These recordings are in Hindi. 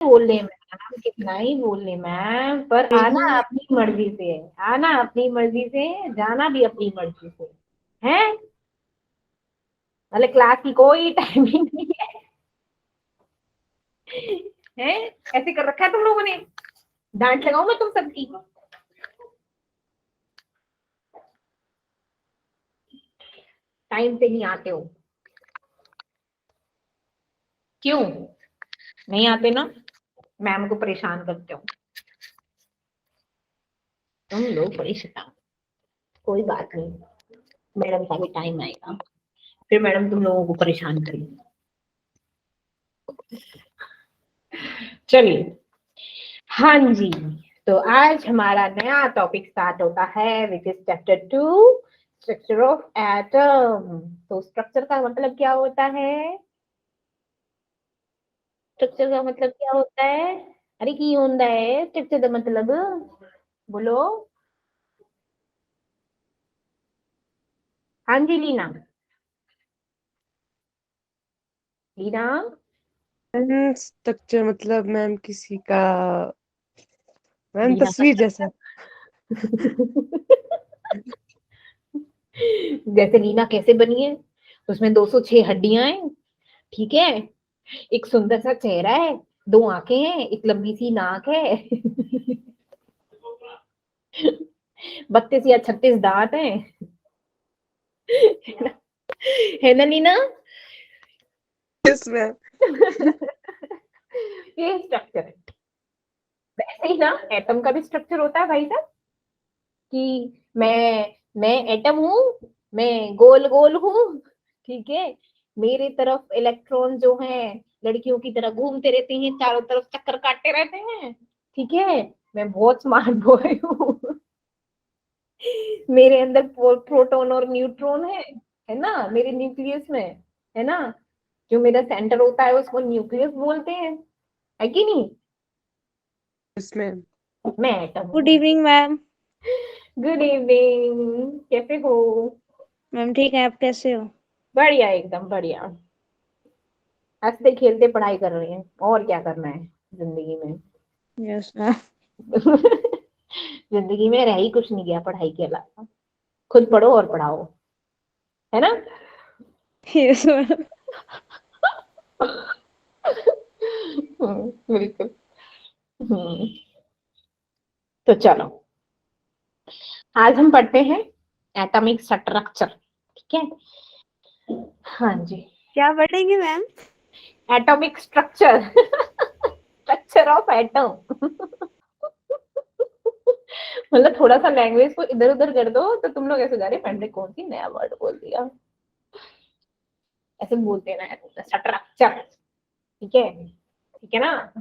कितना ही बोल ले मैम, पर आना अपनी मर्जी से है, आना अपनी मर्जी से, जाना भी अपनी मर्जी से है। मतलब क्लास की कोई टाइमिंग नहीं है ऐसे कर रखा है तुम लोगों ने। डांट लगाऊं मैं तुम सबकी। टाइम से नहीं आते हो, क्यों नहीं आते ना? मैम को परेशान करते हो तुम लोग, परेशान। कोई बात नहीं, मैडम का भी टाइम आएगा, फिर मैडम तुम लोगों को परेशान करेंगी। चलिए, हाँ जी, तो आज हमारा नया टॉपिक स्टार्ट होता है which is chapter 2, structure of atom. तो स्ट्रक्चर का मतलब क्या होता है? स्ट्रक्चर का मतलब क्या होता है? अरे की होता है स्ट्रक्चर का मतलब? बोलो। हाँ जी लीना, लीना। स्ट्रक्चर मतलब मैम किसी का, मैम लीना का तस्वीर जैसा। जैसे लीना कैसे बनी है? उसमें 206 हड्डियां हैं, ठीक है, एक सुंदर सा चेहरा है, 2 आंखें हैं, एक लंबी सी नाक है, 32 या 36 दांत हैं, है ना लीना? Yes ma'am. ये स्ट्रक्चर है। वैसे ही ना एटम का भी स्ट्रक्चर होता है भाई साहब, कि मैं एटम हूँ, मैं गोल गोल हूँ, ठीक है, मेरे तरफ इलेक्ट्रॉन जो है लड़कियों की तरह घूमते रहते हैं, चारों तरफ चक्कर काटते रहते हैं, ठीक है, मैं बहुत स्मार्ट बॉय हूँ, मेरे अंदर प्रोटॉन और न्यूट्रॉन है ना मेरे न्यूक्लियस में, है ना, जो मेरा सेंटर होता है उसको न्यूक्लियस बोलते हैं, है कि नहीं? Yes ma'am. मैं एटम गुड हूँ। Evening ma'am. गुड इवनिंग, कैसे हो? मैम ठीक है, आप कैसे हो? बढ़िया, एकदम बढ़िया। हंसते खेलते पढ़ाई कर रहे हैं, और क्या करना है जिंदगी में? Yes ma'am. जिंदगी में रह ही कुछ नहीं गया पढ़ाई के अलावा, खुद पढ़ो और पढ़ाओ, है ना? Yes ma'am. बिल्कुल। हम्म, तो चलो, आज हम पढ़ते हैं एटॉमिक स्ट्रक्चर, ठीक है? हाँ जी, क्या पढ़ेंगे ma'am? Atomic structure, structure of atom. मतलब थोड़ा सा लैंग्वेज को इधर उधर कर दो तो तुम लोग ऐसे जा रहे, मैंने कौन सी नया वर्ड बोल दिया, ऐसे बोलते हैं ना स्ट्रक्चर, ठीक है, ठीक है ना?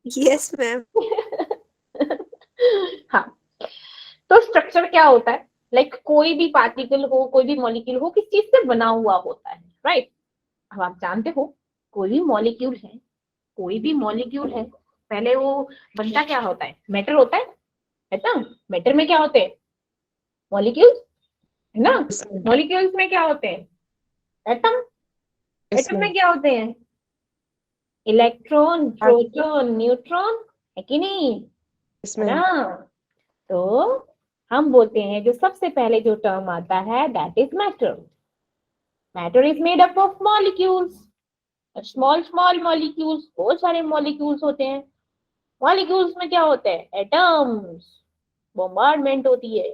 Yes ma'am. हाँ, तो स्ट्रक्चर क्या होता है? कोई भी पार्टिकल हो, कोई भी मॉलिक्यूल हो, किस चीज से बना हुआ होता है, राइट? अब आप जानते हो, कोई भी मॉलिक्यूल है, कोई भी मॉलिक्यूल है, पहले वो बनता क्या होता है? मैटर होता है ना? मैटर में क्या होते हैं? मॉलिक्यूल्स, है ना? Yes ma'am. मॉलिक्यूल्स में क्या होते हैं? एटम। Yes atom ma'am. में क्या होते हैं? इलेक्ट्रॉन, प्रोटॉन, न्यूट्रॉन, है कि नहीं? यस है मैम। ना? तो हम बोलते हैं जो सबसे पहले जो टर्म आता है that is matter. Matter is made up of molecules, small small molecules, बहुत सारे मॉलिक्यूल्स होते हैं। मॉलिक्यूल्स में क्या होते हैं? एटम्स, बॉम्बार्डमेंट होती है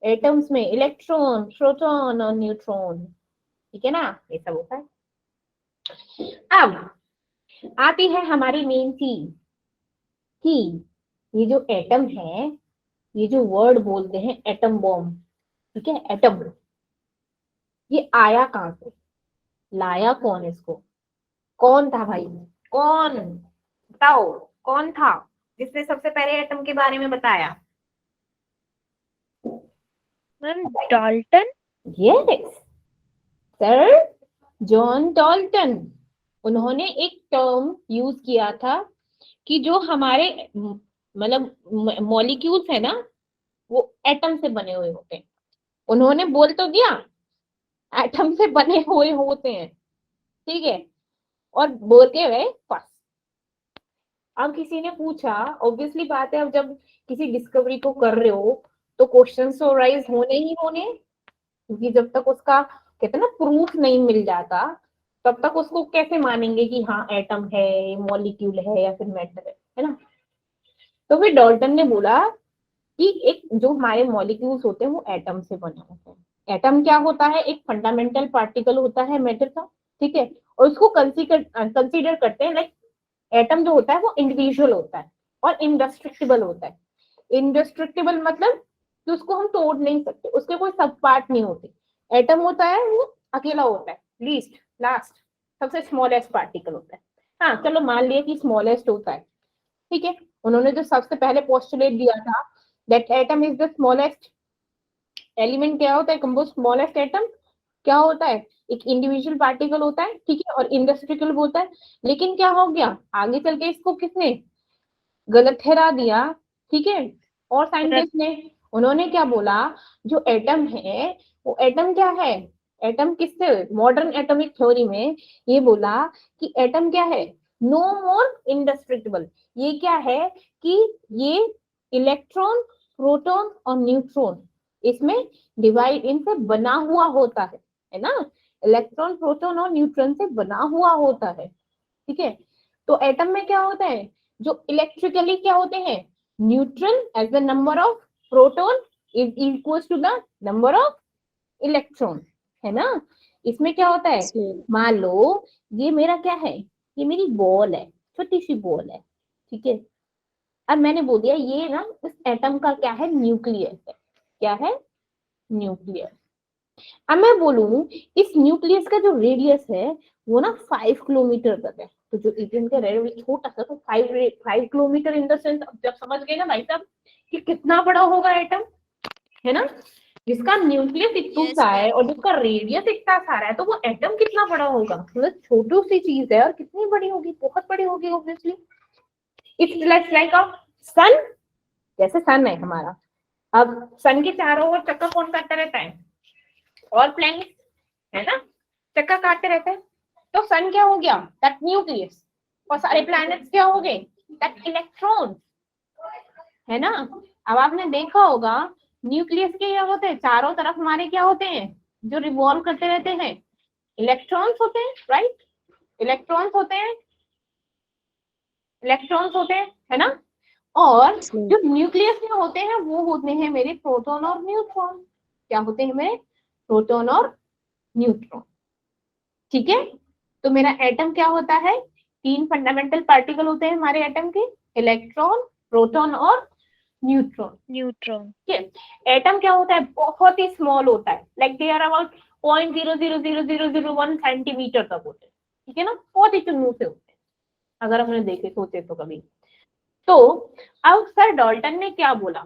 एटम्स में, इलेक्ट्रॉन, प्रोटॉन और न्यूट्रॉन, ठीक है ना? ये सब होता है। अब आती है हमारी मेन चीज, कि ये जो एटम है, ये जो वर्ड बोलते हैं एटम बॉम्ब, ठीक है, एटम, ये आया कहां से? लाया कौन इसको? कौन था भाई? कौन? बताओ, कौन था जिसने सबसे पहले एटम के बारे में बताया? Ma'am Dalton. Yes sir, John Dalton. उन्होंने एक टर्म यूज किया था कि जो हमारे मतलब मॉलिक्यूल्स है ना, वो एटम से बने हुए होते हैं। उन्होंने बोल तो दिया एटम से बने हुए होते हैं, ठीक है, और बोल के गए फर्स्ट, अब किसी ने पूछा, ऑब्वियसली बात है, अब जब किसी डिस्कवरी को कर रहे हो तो क्वेश्चंस तो राइज होने ही होने, क्योंकि जब तक उसका कहते हैं ना प्रूफ नहीं मिल जाता तब तक उसको कैसे मानेंगे कि हाँ एटम है, मॉलिक्यूल है या फिर मैटर है ना। तो फिर डाल्टन ने बोला कि एक जो हमारे मॉलिक्यूल्स होते हैं वो एटम से बने होते हैं। एटम क्या होता है, एक फंडामेंटल पार्टिकल होता है मैटर का, ठीक है, और उसको कंसीडर करते हैं लाइक एटम जो होता है वो इंडिविजुअल होता है और इंडेस्ट्रक्टिबल होता है। इंडेस्ट्रक्टिबल मतलब कि उसको हम तोड़ नहीं सकते, उसके कोई सब पार्ट नहीं होते। एटम होता है वो अकेला होता है, लीस्ट लास्ट सबसे स्मॉलेस्ट पार्टिकल होता है। हाँ चलो मान लिया कि स्मॉलेस्ट होता है, ठीक है। उन्होंने जो सबसे पहले पोस्टुलेट दिया था that atom is the smallest element, क्या होता है कंपोज स्मॉलेस्ट एटम, क्या होता है एक इंडिविजुअल पार्टिकल होता है, ठीक है, और इंडस्ट्रियल होता है। लेकिन क्या हो गया आगे चल के इसको किसने गलत ठहरा दिया, ठीक है, और साइंटिस्ट ने। उन्होंने क्या बोला, जो एटम है वो एटम क्या है, एटम किससे मॉडर्न एटॉमिक थ्योरी में ये बोला कि एटम क्या है, नो मोर इंडेस्ट्रक्टिबल। ये क्या है कि ये इलेक्ट्रॉन प्रोटॉन और न्यूट्रॉन इसमें डिवाइड इनसे बना हुआ होता है ना, इलेक्ट्रॉन प्रोटॉन और न्यूट्रॉन से बना हुआ होता है, ठीक है। तो एटम में क्या होता है, जो इलेक्ट्रिकली क्या होते हैं, neutron as the number of proton is equals to the number of electron, है ना। इसमें क्या होता है, मान लो ये मेरा क्या है, ये मेरी बॉल है, छोटी सी बॉल है, ठीक है। अब मैंने बोल दिया ये ना इस एटम का क्या है, न्यूक्लियस है, क्या है, न्यूक्लियस। अब मैं बोलूं इस न्यूक्लियस का जो रेडियस है वो ना 5 किलोमीटर तक है, तो जो एटम का रेडियस छोटा सा, तो 5 किलोमीटर इन द सेंस, जब समझ गए ना भाई साहब कि कितना बड़ा होगा एटम, है ना, जिसका न्यूक्लियस इतना सा है और जिसका रेडियस इतना सारा है, तो वो एटम कितना बड़ा होगा, मतलब छोटी सी चीज है और कितनी बड़ी होगी, बहुत बड़ी होगी ऑब्वियसली। इट्स लाइक अ सन, जैसे सन है हमारा, अब सन के चारों ओर चक्कर कौन करता रहता है, और प्लैनेट, है ना, चक्कर काटते रहते हैं। तो सन क्या हो गया, दैट न्यूक्लियस, और सारे प्लैनेट्स क्या हो गए, दैट इलेक्ट्रॉन, है ना। अब आपने देखा होगा न्यूक्लियस के क्या होते हैं, चारों तरफ हमारे क्या होते हैं जो रिवॉल्व करते रहते हैं, इलेक्ट्रॉन्स होते हैं, राइट, इलेक्ट्रॉन्स होते हैं, इलेक्ट्रॉन्स होते हैं, है ना। और जो न्यूक्लियस में होते हैं वो होते हैं मेरे प्रोटॉन और न्यूट्रॉन, क्या होते हैं मेरे प्रोटॉन और न्यूट्रॉन, ठीक है। तो मेरा एटम क्या होता है, 3 फंडामेंटल पार्टिकल होते हैं हमारे एटम के, इलेक्ट्रॉन प्रोटॉन और न्यूट्रॉन, ठीक है। एटम क्या होता है, बहुत ही स्मॉल होता है, like they are about 0.0000001 centimetre तक होते हैं, ठीक है ना, बहुत ही चुन्नू से होते हैं अगर हमने देखे सोचे तो कभी। तो अब सर डाल्टन ने क्या बोला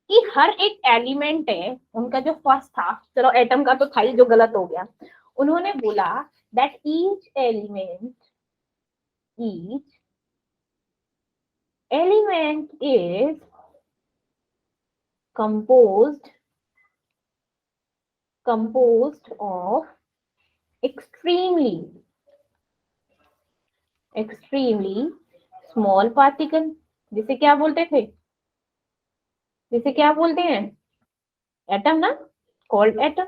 कि हर एक एलिमेंट है उनका, जो फर्स्ट था, चलो एटम का तो था ही जो गलत हो गया, उन्होंने बोला that each element is composed of extremely small particle, जिसे क्या बोलते थे, जिसे क्या बोलते हैं, एटम ना, कॉल्ड एटम,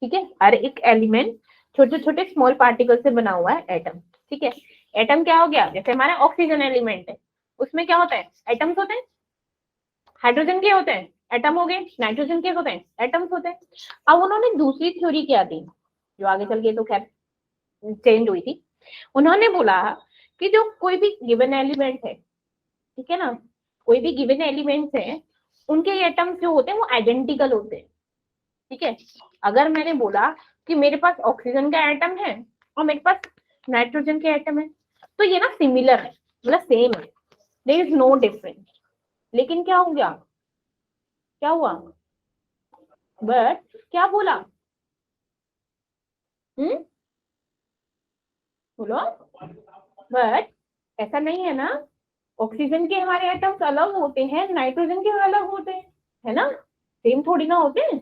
ठीक है। हर एक एलिमेंट छोटे छोटे स्मॉल पार्टिकल से बना हुआ है एटम, ठीक है। एटम क्या हो गया, जैसे हमारा ऑक्सीजन एलिमेंट है उसमें क्या होता है, एटम्स होते हैं, हाइड्रोजन के होते हैं एटम हो गए, नाइट्रोजन के होते हैं एटम्स होते हैं। अब उन्होंने दूसरी थ्योरी क्या दी जो आगे चल के तो खैर चेंज हुई थी, उन्होंने बोला कि जो कोई भी गिवन एलिमेंट है, ठीक है ना, कोई भी गिवन एलिमेंट्स है उनके एटम्स जो होते हैं वो आइडेंटिकल होते हैं, ठीक है। अगर मैंने बोला कि मेरे पास ऑक्सीजन का एटम है और मेरे पास नाइट्रोजन के एटम है, तो ये ना सिमिलर है, मतलब सेम है, देयर इज नो डिफरेंस। लेकिन क्या हो गया, क्या हुआ, बट क्या बोला, बोलो, बट ऐसा नहीं है ना, ऑक्सीजन के हमारे एटम्स अलग होते हैं, नाइट्रोजन के अलग होते हैं, है ना, सेम थोड़ी ना होते हैं,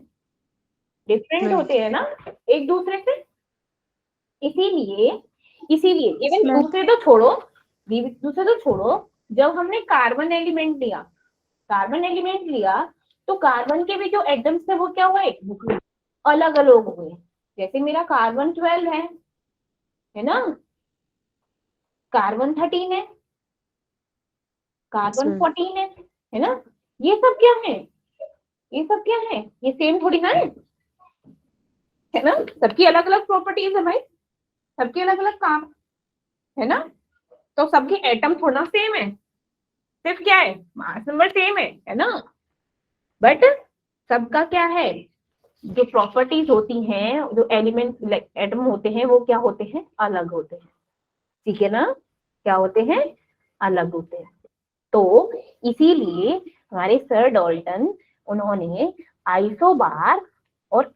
डिफरेंट होते हैं ना एक दूसरे से। इसीलिए इसीलिए इवन दूसरे तो छोड़ो, दूसरे तो छोड़ो, जब हमने कार्बन एलिमेंट लिया तो कार्बन के भी जो एटम्स थे वो क्या हुए, अलग अलग हो गए। जैसे मेरा कार्बन 12 है ना, कार्बन 13 है, कार्बन ma'am. 14 है ना। ये सब क्या है, ये सेम थोड़ी ना है ना, सबकी अलग अलग प्रॉपर्टीज है भाई, सबके अलग अलग काम है ना। तो सबके एटम थोड़ा सेम है, सिर्फ क्या है, मास नंबर सेम है ना, बट सबका क्या है, जो प्रॉपर्टीज होती हैं, जो एलिमेंट एटम होते हैं वो क्या होते हैं, अलग होते हैं। ठीक है ना, क्या होते हैं, अलग होते हैं। तो इसीलिए हमारे सर डाल्टन, उन्होंने आइसोबार और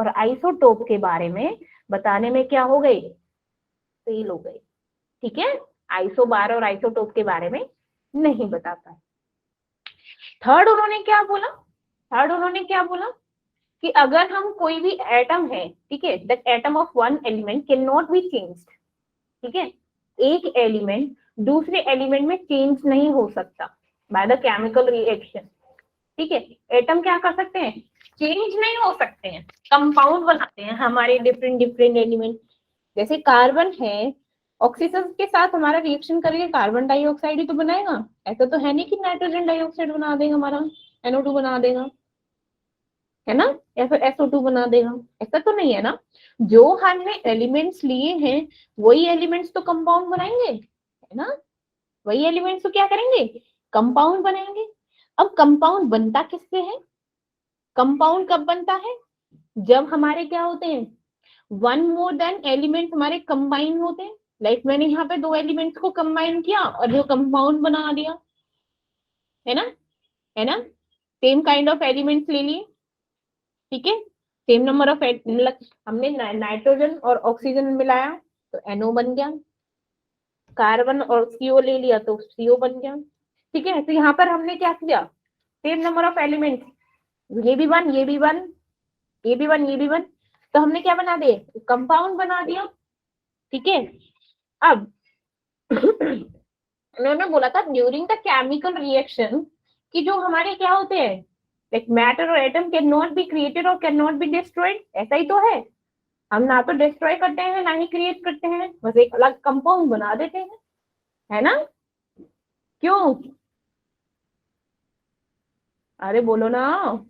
आइसोटोप के बारे में बताने में क्या हो गए, फेल हो गए। ठीक है, आइसोबार और आइसोटोप के बारे में नहीं बता पाए। थर्ड उन्होंने क्या बोला कि अगर हम कोई भी एटम है, ठीक है, the atom of one element can not be changed. ठीक है, एक एलिमेंट दूसरे एलिमेंट में चेंज नहीं हो सकता बाय द केमिकल रिएक्शन। ठीक है, एटम क्या कर सकते हैं, चेंज नहीं हो सकते हैं, कंपाउंड बनाते हैं हमारे डिफरेंट एलिमेंट। जैसे कार्बन है, ऑक्सीजन के साथ हमारा रिएक्शन करके कार्बन डाइऑक्साइड ही तो बनाएगा। ऐसा तो है नहीं कि नाइट्रोजन डाइऑक्साइड बना देगा, हमारा NO2 बना देगा, है ना, या फिर SO2 बना देगा, ऐसा तो नहीं है ना। जो हमने एलिमेंट्स लिए हैं वही एलिमेंट्स तो कंपाउंड बनाएंगे, है ना, वही एलिमेंट्स तो क्या करेंगे, कंपाउंड बनाएंगे। अब कंपाउंड बनता किससे है, कंपाउंड कब बनता है, जब हमारे क्या होते हैं, वन मोर देन एलिमेंट हमारे कंबाइन होते हैं। लाइक मैंने यहाँ पे दो एलिमेंट्स को कंबाइन किया और जो कंपाउंड बना दिया, है ना, सेम काइंड ऑफ एलिमेंट्स ले लिए। ठीक है, सेम नंबर ऑफ, हमने नाइट्रोजन और ऑक्सीजन मिलाया तो NO बन गया, कार्बन और CO ले लिया तो CO बन गया। ठीक है, तो यहाँ पर हमने क्या किया, सेम नंबर ऑफ एलिमेंट्स, ये भी वन, ये भी वन, ये भी वन, ये भी वन, तो हमने क्या बना दिए, कंपाउंड बना दिया। ठीक है, अब उन्होंने बोला था ड्यूरिंग द केमिकल रिएक्शन कि जो हमारे क्या होते हैं, लाइक मैटर और atom can not be created और कैन नॉट बी डिस्ट्रॉयड। ऐसा ही तो है, हम ना तो डिस्ट्रॉय करते हैं ना ही क्रिएट करते हैं, बस एक अलग कंपाउंड बना देते हैं, है ना। क्यों, अरे बोलो ना,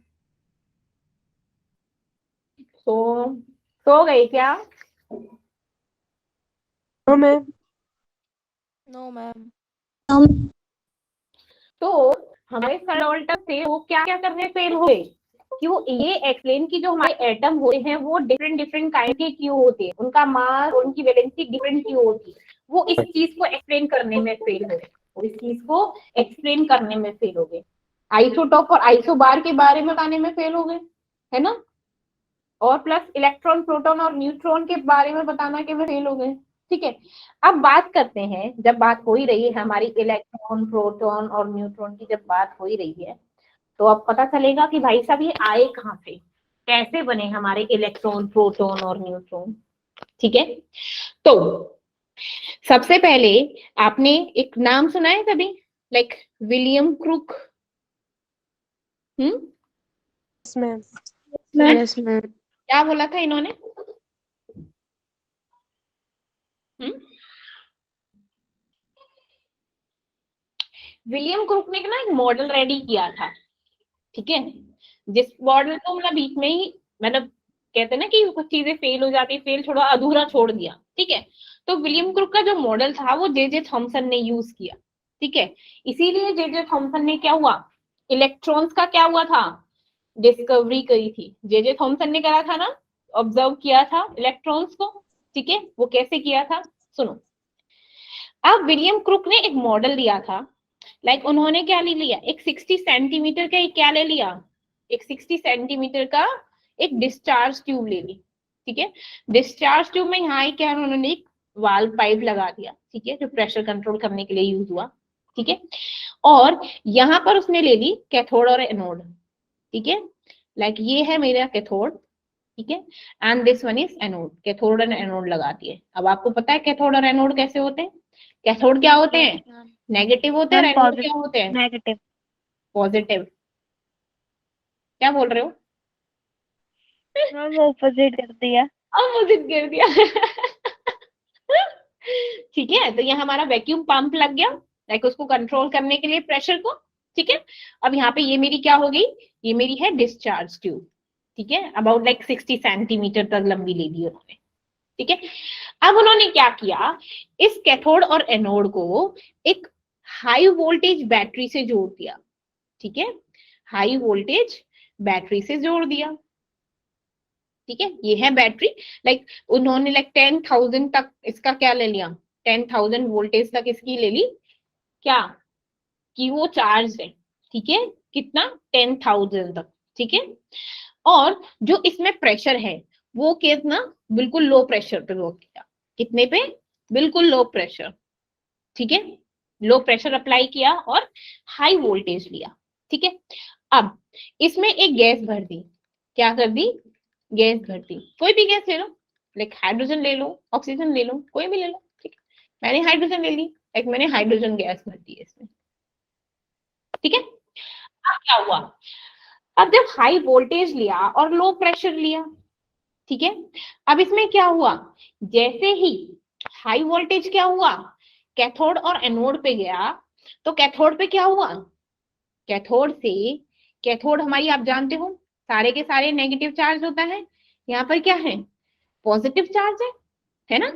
सो गई क्या। No, ma'am. No, ma'am. तो हमारे सर डाल्टन से वो क्या क्या करने फेल हुए, कि वो ये एक्सप्लेन की जो हमारे एटम होते हैं वो डिफरेंट काइंड के क्यों होते हैं, उनका मास और उनकी वैलेंसी डिफरेंट क्यों होती है, वो इस चीज को एक्सप्लेन करने में फेल हो गए, आइसोटोप और आइसोबार के बारे में बताने में फेल हो गए, है ना, और प्लस इलेक्ट्रॉन, प्रोटॉन और न्यूट्रॉन के बारे में बताना के में फेल हो गए। ठीक है, अब बात करते हैं, जब बात हो ही रही है हमारी इलेक्ट्रॉन, प्रोटॉन और न्यूट्रॉन की, जब बात हो ही रही है तो अब पता चलेगा कि भाई साहब ये आए कहाँ से, कैसे बने हमारे इलेक्ट्रॉन, प्रोटॉन और न्यूट्रॉन। ठीक है, तो सबसे पहले आपने एक नाम सुना है कभी, like William crook. Yes, ma'am. Ma'am Yes, ma'am. क्या बोला था इन्होंने, विलियम क्रूक ने ना एक मॉडल रेडी किया था। ठीक है, जिस मॉडल को मतलब बीच में ही, मतलब कहते हैं ना कि कुछ चीजें फेल हो जाती, फेल छोड़ा, अधूरा छोड़ दिया। ठीक है, तो विलियम क्रूक का जो मॉडल था वो जे थॉमसन ने यूज किया। ठीक है, इसीलिए जे थॉमसन ने क्या हुआ, इलेक्ट्रॉन्स का क्या हुआ था, डिस्कवरी करी थी। जे थॉमसन ने करा था ना, ऑब्जर्व किया था इलेक्ट्रॉन्स को। ठीक है, वो कैसे किया था, सुनो। अब विलियम क्रूक ने एक मॉडल दिया था, लाइक उन्होंने क्या ले लिया, एक 60 सेंटीमीटर का क्या ले लिया, एक 60 सेंटीमीटर का एक डिस्चार्ज ट्यूब ले ली। ठीक है, डिस्चार्ज ट्यूब में यहाँ क्या उन्होंने एक वाल्व पाइप लगा दिया। ठीक है, जो प्रेशर कंट्रोल करने के लिए यूज हुआ। ठीक है, और यहाँ पर उसने ले ली कैथोड और एनोड। ठीक है, लाइक ये है मेरा कैथोड ठीक है। And this one is anode, cathode and anode लगा दिए। अब आपको पता है कैथोड और एनोड कैसे होते हैं? कैथोड क्या होते हैं? मैम नेगेटिव होते हैं, और मैम एनोड क्या होते हैं? नेगेटिव। पॉजिटिव। क्या बोल रहे हो? मैम ऑपोजिट कर दिया। अपोजिट कर दिया। ठीक है, तो यहाँ हमारा वैक्यूम पंप लग गया, लाइक उसको कंट्रोल करने के लिए प्रेशर को। ठीक है, अब यहाँ पे ये मेरी क्या हो गई? ये मेरी है डिस्चार्ज ट्यूब। ठीक है, अबाउट लाइक 60 सेंटीमीटर तक लंबी ले ली उन्होंने। ठीक है, अब उन्होंने क्या किया, इस कैथोड और एनोड को एक हाई वोल्टेज बैटरी से जोड़ दिया। ठीक है, हाई वोल्टेज बैटरी से जोड़ दिया। ठीक है, ये है बैटरी। लाइक उन्होंने लाइक 10,000 तक इसका क्या ले लिया, 10,000 वोल्टेज तक इसकी ले ली, क्या कि वो चार्ज है। ठीक है, कितना? 10,000 तक। ठीक है, और जो इसमें प्रेशर है वो कितना, बिल्कुल लो प्रेशर पे वर्क किया। कितने पे? बिल्कुल लो प्रेशर। ठीक है, लो प्रेशर अप्लाई किया और हाई वोल्टेज लिया। ठीक है, अब इसमें एक गैस भर दी। क्या कर दी? गैस भर दी। कोई भी गैस ले लो, लाइक हाइड्रोजन ले लो, ऑक्सीजन ले लो, कोई भी ले लो। ठीक है, मैंने हाइड्रोजन ले ली, लाइक मैंने हाइड्रोजन गैस भर दी इसमें। ठीक है, अब क्या हुआ, अब जब हाई वोल्टेज लिया और लो प्रेशर लिया, ठीक है, अब इसमें क्या हुआ, जैसे ही हाई वोल्टेज क्या हुआ, कैथोड और एनोड पे गया, तो कैथोड पे क्या हुआ, कैथोड से, कैथोड हमारी आप जानते हो सारे के सारे नेगेटिव चार्ज होता है, यहाँ पर क्या है, पॉजिटिव चार्ज है ना।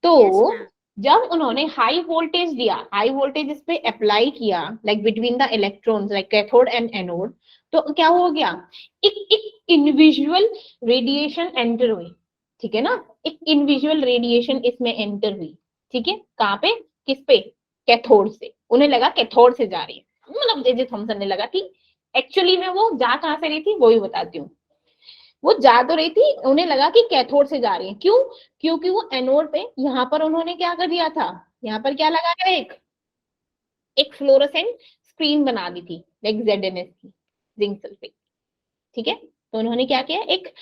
तो यस मैम जब उन्होंने हाई वोल्टेज दिया, हाई वोल्टेज इस पे अप्लाई किया, like between the electrons, like cathode and anode, तो क्या हो गया, एक इनविजुअल रेडिएशन एंटर हुई। ठीक है ना, एक इनविजुअल रेडिएशन इसमें एंटर हुई। ठीक है, कहाँ पे, किस पे, कैथोड से। उन्हें लगा कैथोड से जा रही है, मतलब जे जे थॉमसन ने लगा कि एक्चुअली में वो जा कहाँ से रही थी, वो भी बताती हूँ। वो जा तो रही थी, उन्हें लगा कि कैथोड से जा रही है। क्यों? क्योंकि वो एनोड पे यहाँ पर उन्होंने क्या कर दिया था, यहाँ पर क्या लगाया, एक फ्लोरोसेंट स्क्रीन बना दी थी, लाइक ZNS की, जिंक सल्फेट। ठीक है, तो उन्होंने क्या किया, एक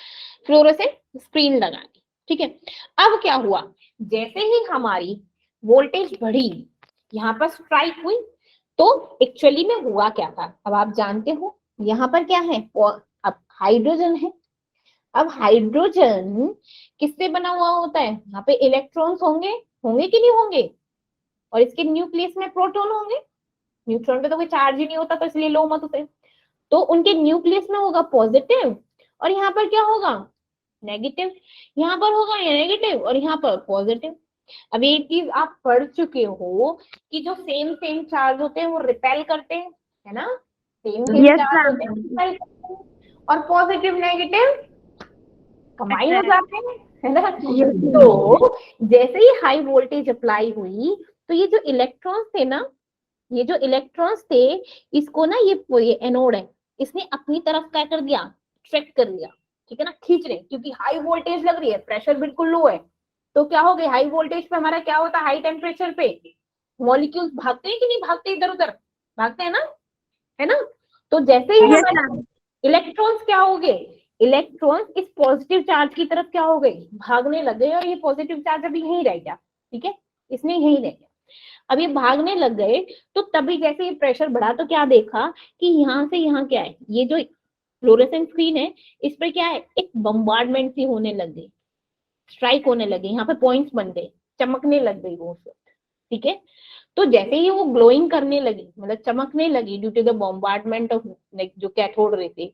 फ्लोरोसेंट स्क्रीन लगा दी। ठीक है, अब क्या हुआ, जैसे ही हमारी वोल्टेज बढ़ी, यहाँ पर स्ट्राइक हुई, तो एक्चुअली में हुआ क्या था, अब आप जानते हो, यहाँ पर क्या है, अब हाइड्रोजन है। अब हाइड्रोजन किससे बना हुआ होता है, यहाँ पे इलेक्ट्रॉन्स होंगे, होंगे कि नहीं होंगे, और इसके न्यूक्लियस में प्रोटॉन होंगे। न्यूट्रॉन पे तो कोई चार्ज ही नहीं होता, तो इसलिए लो मत उसे। तो उनके न्यूक्लियस में होगा पॉजिटिव, और यहाँ पर क्या होगा, नेगेटिव। यहाँ पर होगा ये नेगेटिव, और यहाँ पर पॉजिटिव। अब ये चीज आप पढ़ चुके हो कि जो सेम सेम चार्ज होते हैं वो रिपेल करते हैं, है ना, सेम सेम यस चार्ज होते हैं मैम। repel करते हैं, और पॉजिटिव नेगेटिव कंबाइन हो जाते हैं, है ना। तो जैसे ही हाई वोल्टेज अप्लाई हुई, तो ये जो इलेक्ट्रॉन्स थे ना, ये जो इलेक्ट्रॉन्स थे, इसको ना ये एनोड है, इसने अपनी तरफ क्या कर दिया, ट्रैक कर लिया। ठीक है ना, खींच रहे, क्योंकि हाई वोल्टेज लग रही है, प्रेशर बिल्कुल लो है। तो क्या हो गया, हाई वोल्टेज पे हमारा क्या होता है, हाई टेम्परेचर पे मॉलिक्यूल्स भागते हैं कि नहीं भागते, इधर उधर भागते हैं ना, है ना। तो जैसे ही यस हमारे मैम। इलेक्ट्रॉन्स क्या हो गए, इलेक्ट्रॉन्स इस पॉजिटिव चार्ज की तरफ क्या हो गए, भागने लग गए, और ये पॉजिटिव चार्ज अभी यहीं रह गया। ठीक है, इसने यहीं रह गया, अब ये भागने लग गए। तो तभी जैसे ये प्रेशर बढ़ा, तो क्या देखा कि यहाँ से यहाँ क्या है, ये जो फ्लोरेसेंट स्क्रीन है, इस पर क्या है, एक बम्बार्डमेंट सी होने लग गई, स्ट्राइक होने लगे, यहाँ पे पॉइंट्स बन गए, चमकने लग गई वो सब। ठीक है, तो जैसे ही वो ग्लोइंग करने लगी, मतलब चमकने लगी, due to the bombardment of, जो कैथोड रे थे,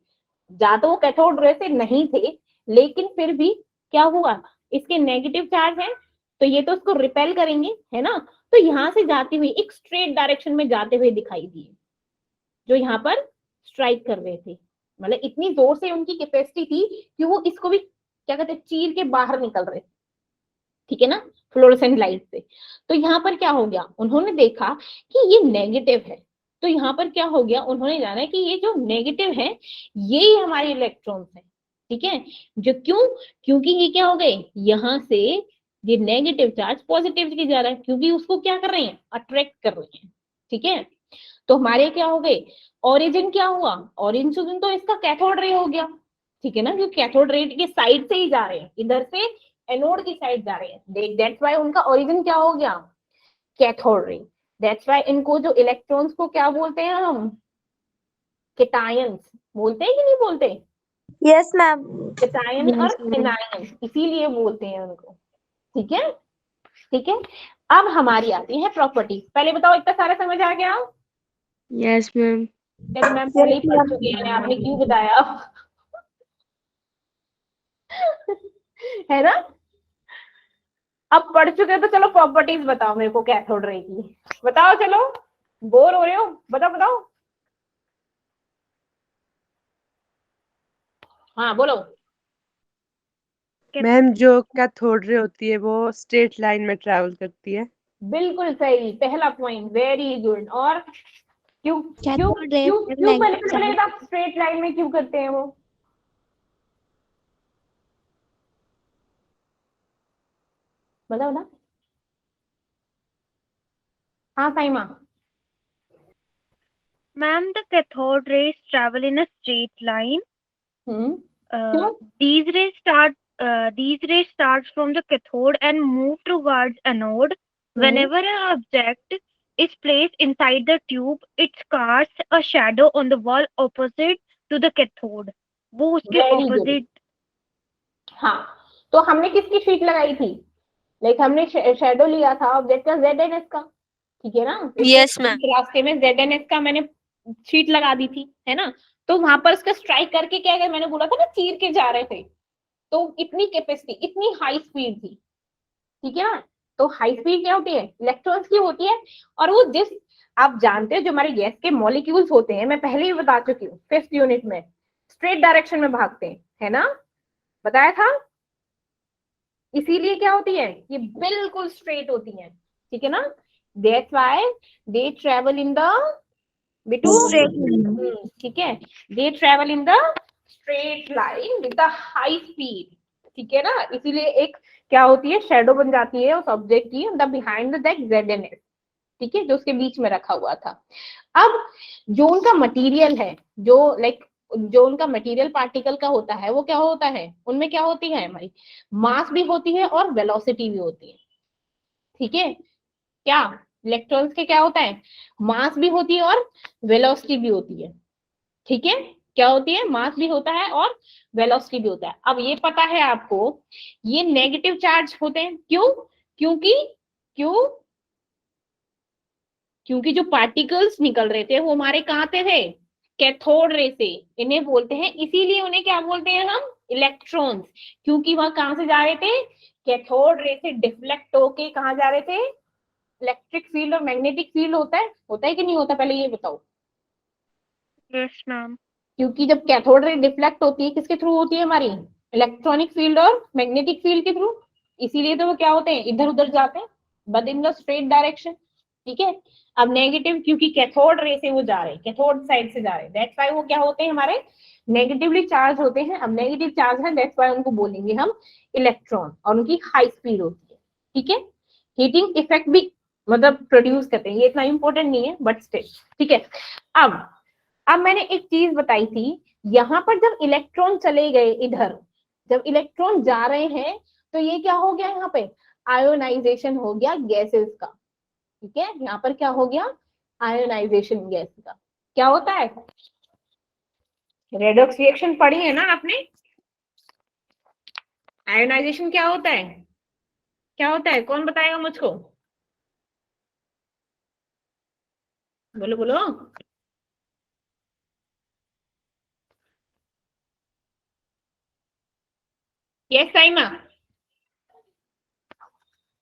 ज्यादा तो वो कैथोड रे से नहीं थे, लेकिन फिर भी क्या हुआ, इसके नेगेटिव चार्ज है, तो ये तो उसको रिपेल करेंगे, है ना। तो यहाँ से जाती हुई एक स्ट्रेट डायरेक्शन में जाते हुए दिखाई दिए, जो यहाँ पर स्ट्राइक कर रहे थे, मतलब इतनी जोर से उनकी कैपेसिटी थी कि वो इसको भी क्या कहते हैं, चीर के बाहर निकल रहे थे। ठीक है ना, फ्लोरेसेंट लाइट से। तो यहाँ पर क्या हो गया, उन्होंने देखा कि ये नेगेटिव है, तो यहाँ पर क्या हो गया, उन्होंने जाना कि ये जो नेगेटिव है, ये हमारे इलेक्ट्रॉन्स है। ठीक है, जो क्यों, क्योंकि ये क्या हो गए, यहाँ से ये नेगेटिव चार्ज पॉजिटिव की जा रहा है, क्योंकि उसको क्या कर रहे हैं, अट्रैक्ट कर रहे हैं। ठीक है, तो हमारे क्या हो गए, ओरिजिन क्या हुआ, ओरिजिन तो इसका कैथोड रे हो गया, ठीक है ना, जो कैथोड रे के साइड से ही जा रहे हैं, इधर से एनोड की साइड जा रहे हैं, दैट्स व्हाई उनका ओरिजिन क्या हो गया, कैथोड रे। दैट्स व्हाई इनको जो इलेक्ट्रॉन्स को क्या बोलते हैं हम, केटायंस बोलते हैं कि नहीं बोलते, यस मैम। केटायन और Yes, ma'am. एनायन, इसीलिए बोलते हैं उनको। ठीक है, ठीक है। अब हमारी आती है प्रॉपर्टी। पहले बताओ, इतना सारा समझ आ गया? Yes, ma'am. चलो मैम पहले ही पढ़ चुकी है, आपने क्यों बताया है ना, अब पढ़ चुके हो तो चलो प्रॉपर्टीज बताओ मेरे को कैथोड रे की, बताओ, चलो बोर हो रहे हो, बताओ बताओ, हाँ बोलो। मैम जो कैथोड रे होती है वो स्ट्रेट लाइन में ट्रैवल करती है। बिल्कुल सही, पहला पॉइंट, वेरी गुड। और क्यों क्यों कैथोड रे क्यों क्यों पहले स्ट्रेट लाइन में क्यों करते हैं वो, बताओ ना। हाँ Saima. Ma'am, the cathode rays travel in a straight line. क्यों? These rays start from the cathode and move towards anode. Whenever an object is placed inside the tube, it casts a shadow on the wall opposite to the cathode. वो उसके Very good. opposite. हाँ, तो हमने किसकी शीट लगाई थी, लाइक हमने शेडो लिया था ऑब्जेक्ट का ZNS का, ठीक है ना। Yes, ma'am. रास्ते में ZNS का मैंने शीट लगा दी थी, है ना। तो वहां पर उसका स्ट्राइक करके क्या गया, मैंने बोला था ना चीर के जा रहे थे, तो इतनी कैपेसिटी, इतनी हाई स्पीड थी, ठीक है ना। तो हाई स्पीड क्या होती है, इलेक्ट्रॉन्स की होती है। और वो जिस, आप जानते हो जो हमारे गैस के मॉलिक्यूल्स होते हैं, मैं पहले ही बता चुकी हूँ 5th यूनिट में, स्ट्रेट डायरेक्शन में भागते हैं, है ना, बताया था। इसीलिए क्या होती है, ये बिल्कुल स्ट्रेट होती है, ठीक है ना। That's why they travel in the Bittu, ठीक है, they travel in the straight line with the high speed, ठीक है ना। इसीलिए एक क्या होती है, शेडो बन जाती है उस ऑब्जेक्ट की, द बिहाइंड द ZNS, ठीक है, जो उसके बीच में रखा हुआ था। अब जो उनका मटेरियल है, जो लाइक जो उनका मटेरियल पार्टिकल का होता है, वो क्या होता है, उनमें क्या होती है, हमारी मास भी होती है और वेलोसिटी भी होती है, ठीक है। क्या इलेक्ट्रॉन्स के क्या होता है, मास भी होती है और वेलोसिटी भी होती है, ठीक है। क्या होती है, मास भी होता है और वेलोसिटी भी होता है। अब ये पता है आपको, ये नेगेटिव चार्ज होते हैं, क्यों, क्योंकि क्यों क्योंकि जो पार्टिकल्स निकल रहे थे वो हमारे कहाँ से थे, कैथोड रे से, इन्हें बोलते हैं, इसीलिए उन्हें क्या बोलते हैं हम, इलेक्ट्रॉन्स, क्योंकि वहां कहाँ से जा रहे थे, कैथोड रे से डिफ्लेक्ट होके कहाँ जा रहे थे, इलेक्ट्रिक फील्ड और मैग्नेटिक फील्ड होता है कि नहीं होता, पहले ये बताओ। Yes, ma'am. क्योंकि जब कैथोड रे डिफ्लेक्ट होती है, किसके थ्रू होती है हमारी, इलेक्ट्रॉनिक फील्ड और मैग्नेटिक फील्ड के थ्रू, इसीलिए तो वो क्या होते हैं, इधर उधर जाते हैं, but in the straight direction, ठीक है। अब नेगेटिव, क्योंकि कैथोड रे से वो जा रहे हैं, कैथोड साइड से जा रहे हैं, दैट्स व्हाई वो क्या होते हैं, हमारे नेगेटिवली चार्ज होते हैं। अब नेगेटिव चार्ज है, दैट्स व्हाई उनको बोलेंगे हम इलेक्ट्रॉन, और उनकी हाई स्पीड होती है, ठीक है। हीटिंग इफेक्ट भी मतलब प्रोड्यूस करते हैं, ये इतना इंपॉर्टेंट नहीं है बट स्टिल, ठीक है। अब मैंने एक चीज बताई थी, यहाँ पर जब इलेक्ट्रॉन चले गए इधर, जब इलेक्ट्रॉन जा रहे हैं, तो ये क्या हो गया, यहाँ पे आयोनाइजेशन हो गया गैसेस का, ठीक है। यहाँ पर क्या हो गया, आयोनाइजेशन गैस का। क्या होता है, रेडॉक्स रिएक्शन पढ़ी है ना आपने, आयोनाइजेशन क्या होता है, क्या होता है, कौन बताएगा मुझको, बोलो बोलो। यस साइमा।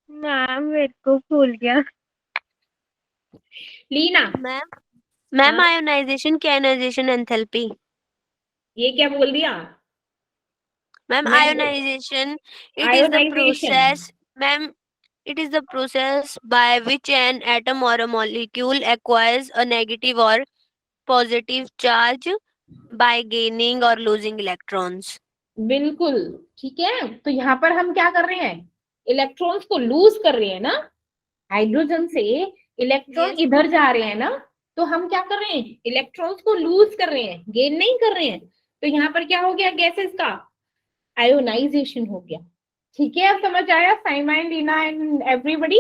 मैम मेरे को भूल गया। लीना। मैम हाँ? आयोनाइजेशन की आयोनाइजेशन एंथैल्पी। ये क्या बोल दिया, मैम मैं ionisation it is the ionisation, process ma'am it is the process by which an atom or a molecule acquires a negative or positive charge by gaining or losing electrons. बिल्कुल ठीक है। तो यहाँ पर हम क्या कर रहे हैं, इलेक्ट्रॉन्स को लूज कर रहे हैं ना, हाइड्रोजन से इलेक्ट्रॉन Yes. इधर जा रहे हैं ना, तो हम क्या कर रहे हैं, इलेक्ट्रॉन्स को लूज कर रहे हैं, गेन नहीं कर रहे हैं। तो यहाँ पर क्या हो गया, गैसेस का आयोनाइजेशन हो गया। ठीक है, अब समझ आया Saima and Leena and everybody?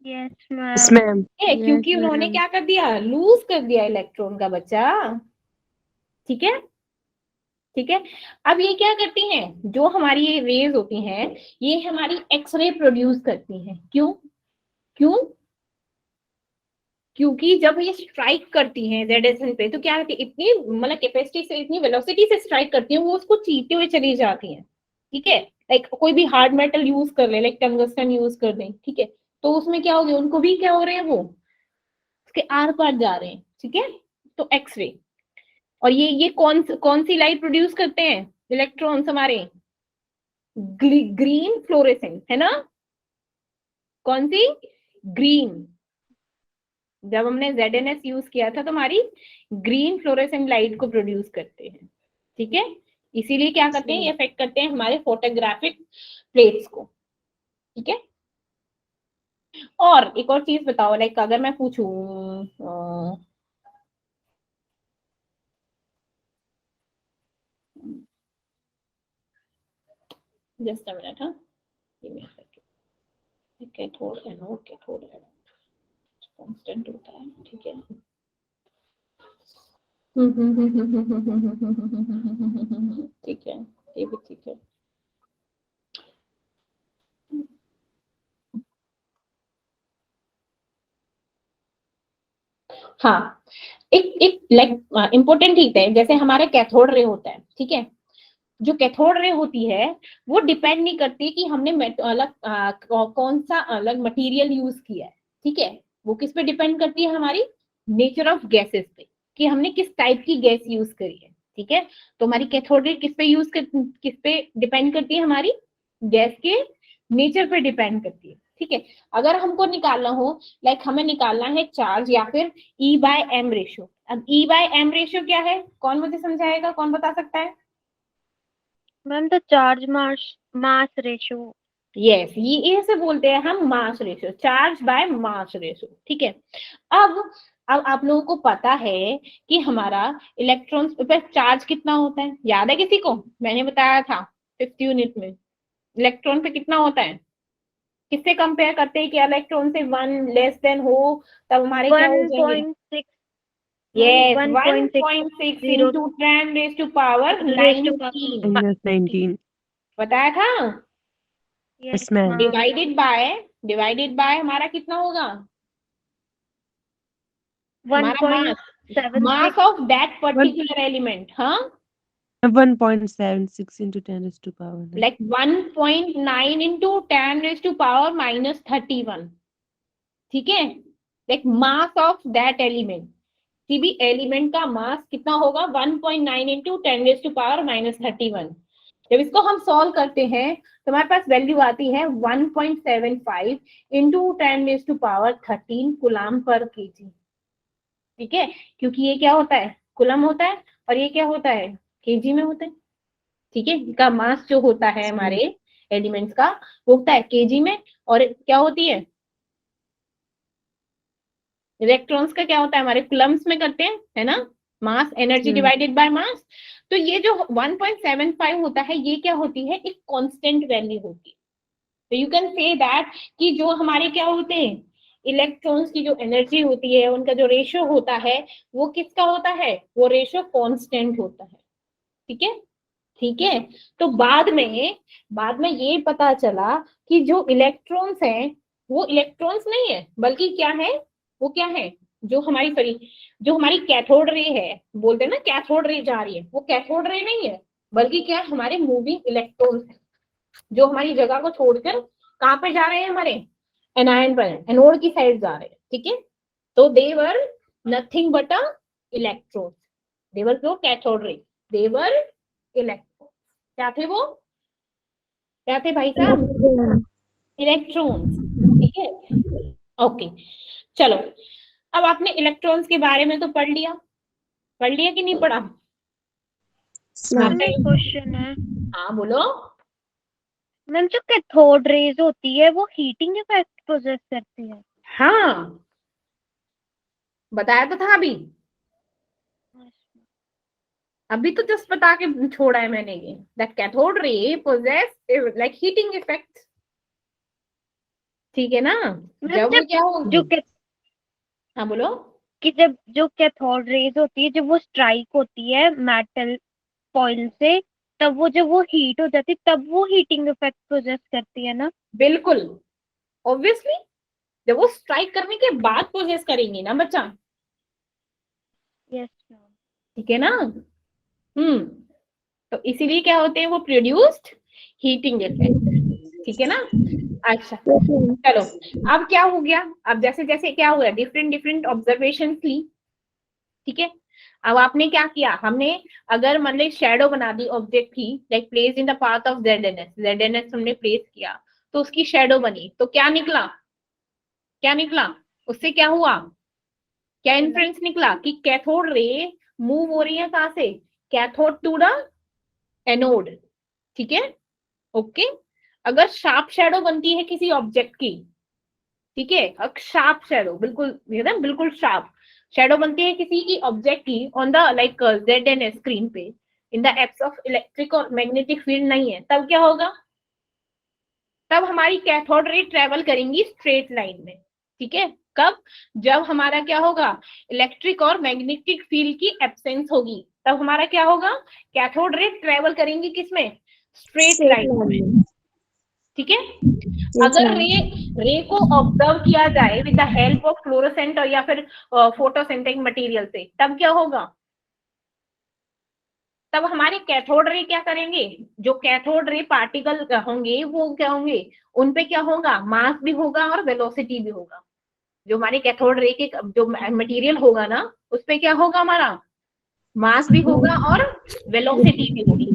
Yes, yes ma'am. Ma'am. क्योंकि उन्होंने क्या कर दिया, लूज कर दिया इलेक्ट्रॉन का बच्चा। ठीक है, ठीक है। अब ये क्या करती हैं, जो हमारी ये रेज होती हैं, ये हमारी एक्सरे प्रोड्यूस करती हैं। क्यों? क्यों? क्योंकि जब ये स्ट्राइक करती हैं ZSN पे, तो क्या होती है, इतनी मतलब कैपेसिटी से, इतनी वेलोसिटी से स्ट्राइक करती हैं, वो उसको चीरते हुए चली जाती हैं। ठीक है, लाइक कोई भी हार्ड मेटल यूज कर ले, लाइक टंगस्टन यूज कर दें, ठीक है, तो उसमें क्या हो गया, उनको भी क्या हो रहे हैं, वो उसके आर पार जा रहे हैं। ठीक है, तो एक्सरे, और ये कौन सी लाइट प्रोड्यूस करते हैं इलेक्ट्रॉन्स हमारे, ग्रीन फ्लोरेसेंट, है ना? कौन सी? ग्रीन। जब हमने ZNS यूज किया था तो हमारी ग्रीन फ्लोरेसेंट लाइट को प्रोड्यूस करते हैं। ठीक है, इसीलिए क्या करते हैं, ये इफेक्ट करते हैं हमारे फोटोग्राफिक प्लेट्स को। ठीक है, और एक और चीज बताओ, लाइक अगर मैं पूछूं जस्ट अ मिनट, हाँ, cathode anode, cathode anode constant होता है। ठीक है, ठीक है, ये भी ठीक है। हाँ, एक लाइक इम्पोर्टेंट चीज है, जैसे हमारे कैथोड रे होता है, ठीक है, जो कैथोड रे होती है वो डिपेंड नहीं करती कि हमने अलग कौन सा अलग मटेरियल यूज किया है। ठीक है, वो किस पे डिपेंड करती है, हमारी नेचर ऑफ गैसेस पे, कि हमने किस टाइप की गैस यूज करी है। ठीक है, तो हमारी कैथोड रे किस पे डिपेंड करती है, हमारी गैस के नेचर पे डिपेंड करती है। ठीक है, अगर हमको निकालना हो, लाइक हमें निकालना है चार्ज या फिर E/m रेशियो। अब E/m रेशियो क्या है, कौन मुझे समझाएगा, कौन बता सकता है? Ma'am, the charge mass ratio. Yes, ये से बोलते हैं हम mass ratio, charge by mass ratio. ठीक है, अब आप लोगों को पता है कि हमारा इलेक्ट्रॉन्स पे चार्ज कितना होता है, याद है किसी को? मैंने बताया था 5th यूनिट में, इलेक्ट्रॉन पे कितना होता है, किससे कंपेयर करते हैं कि इलेक्ट्रॉन से 1 लेस देन हो तब हमारे क्या हो जाएंगे? 1.6. Yes, 1.6 1.6 into 10 raised to power raised to 19 power -19। बताया था। Yes, yes ma'am. ma'am. Divided by हमारा कितना होगा, हमारा मास 1.76. ऑफ दैट पर्टिकुलर एलिमेंट, हाँ, 1.76 into 10 raised to power 9। Like 1.9 into 10 raised to power -31। ठीक है, like mass of that element, किसी भी एलिमेंट का मास कितना होगा, 1.9 into 10 raised to power -31। जब इसको हम सॉल्व करते हैं तो हमारे पास वैल्यू आती है 1.75 into 10 raised to power 13 coulomb पर केजी। ठीक है, क्योंकि ये क्या होता है, कूलम होता है, और ये क्या होता है, केजी में होता है। ठीक है, इनका मास जो होता है हमारे एलिमेंट्स का, वो होता है केजी में, और क्या होती है, इलेक्ट्रॉन्स का क्या होता है, हमारे कूलम्स में करते हैं, है ना, मास एनर्जी डिवाइडेड बाय मास। तो ये जो 1.75 होता है, ये क्या होती है, एक कांस्टेंट वैल्यू होती है। तो यू कैन से दैट कि जो हमारे क्या होते हैं, इलेक्ट्रॉन्स की जो एनर्जी होती है, उनका जो रेशियो होता है, वो किसका होता है, वो रेशियो कांस्टेंट होता है। ठीक है, ठीक है, तो बाद में ये पता चला कि जो इलेक्ट्रॉन्स हैं, वो इलेक्ट्रॉन्स नहीं है, बल्कि क्या है, वो क्या है, जो हमारी कैथोड रे है, बोलते हैं ना कैथोड रे जा रही है, वो कैथोड रे नहीं है, बल्कि क्या है, हमारे मूविंग इलेक्ट्रॉन्स है, जो हमारी जगह को छोड़कर कहाँ पे जा रहे हैं, हमारे एनायन पर, एनोड की साइड जा रहे हैं। ठीक है, तो दे वर नथिंग बट अ इलेक्ट्रॉन, दे वर जो कैथोड रे, दे वर इलेक्ट्रॉन। क्या थे वो, क्या थे भाई साहब, इलेक्ट्रॉन्स। ठीक है, ओके, चलो, अब आपने इलेक्ट्रॉन्स के बारे में तो पढ़ लिया कि नहीं पढ़ा? मैम एक क्वेश्चन है, हाँ बोलो। मैम जो कैथोड रेज होती है वो हीटिंग इफेक्ट पोजेस करती है। हाँ, बताया तो था अभी। अभी तो जस्ट बता के छोड़ा है मैंने ये, that cathode ray possess like heating effect, ठीक है ना। जब वो क्या होगी, जो हाँ बोलो। कि जब जो कैथोड रेज होती है, जब वो स्ट्राइक होती है मेटल फॉइल से, तब वो हीट हो जाती है, तब वो हीटिंग इफेक्ट प्रोजेस करती है ना। बिल्कुल, ऑब्वियसली जब वो स्ट्राइक करने के बाद प्रोसेस करेंगी ना बच्चा, यस ठीक है ना। तो इसीलिए क्या होते हैं वो प्रोड्यूस्ड हीटिंग इफेक्ट, ठीक है ना। अच्छा चलो, अब क्या हो गया, अब जैसे जैसे क्या हुआ, डिफरेंट डिफरेंट ऑब्जर्वेशन ली, ठीक है। अब आपने क्या किया, हमने अगर मतलब शेडो बना दी ऑब्जेक्ट की, like place in the path of Z N S हमने प्लेस किया, तो उसकी शेडो बनी, तो क्या निकला, क्या निकला, उससे क्या हुआ, क्या इन्फ्रेंस निकला कि कैथोड रे मूव हो रही है कहां से, कैथोड टू द एनोड, ठीक है। ओके, अगर शार्प शेडो बनती है किसी ऑब्जेक्ट की, ठीक है, अब शार्प शेडो बिल्कुल बिल्कुल शार्प शेडो बनती है किसी की ऑब्जेक्ट की on the like Z N S screen पे, in the absence of electric और मैग्नेटिक फील्ड नहीं है, तब क्या होगा, तब हमारी कैथोड रे ट्रेवल करेंगी स्ट्रेट लाइन में, ठीक है। कब, जब हमारा क्या होगा, इलेक्ट्रिक और मैग्नेटिक फील्ड की एब्सेंस होगी, तब हमारा क्या होगा, कैथोड रे ट्रेवल करेंगी किसमें, स्ट्रेट लाइन में, ठीक है। अगर रे को ऑब्जर्व किया जाए with the help of fluorescent या फिर फोटोसिंथेटिक मटेरियल से, तब क्या होगा, तब हमारे कैथोड रे क्या करेंगे, जो कैथोड रे पार्टिकल होंगे वो क्या होंगे, उनपे क्या होगा, मास भी होगा और वेलोसिटी भी होगा। जो हमारे कैथोड रे के जो मटेरियल होगा ना, उसपे क्या होगा, हमारा मास भी होगा और वेलोसिटी भी होगी।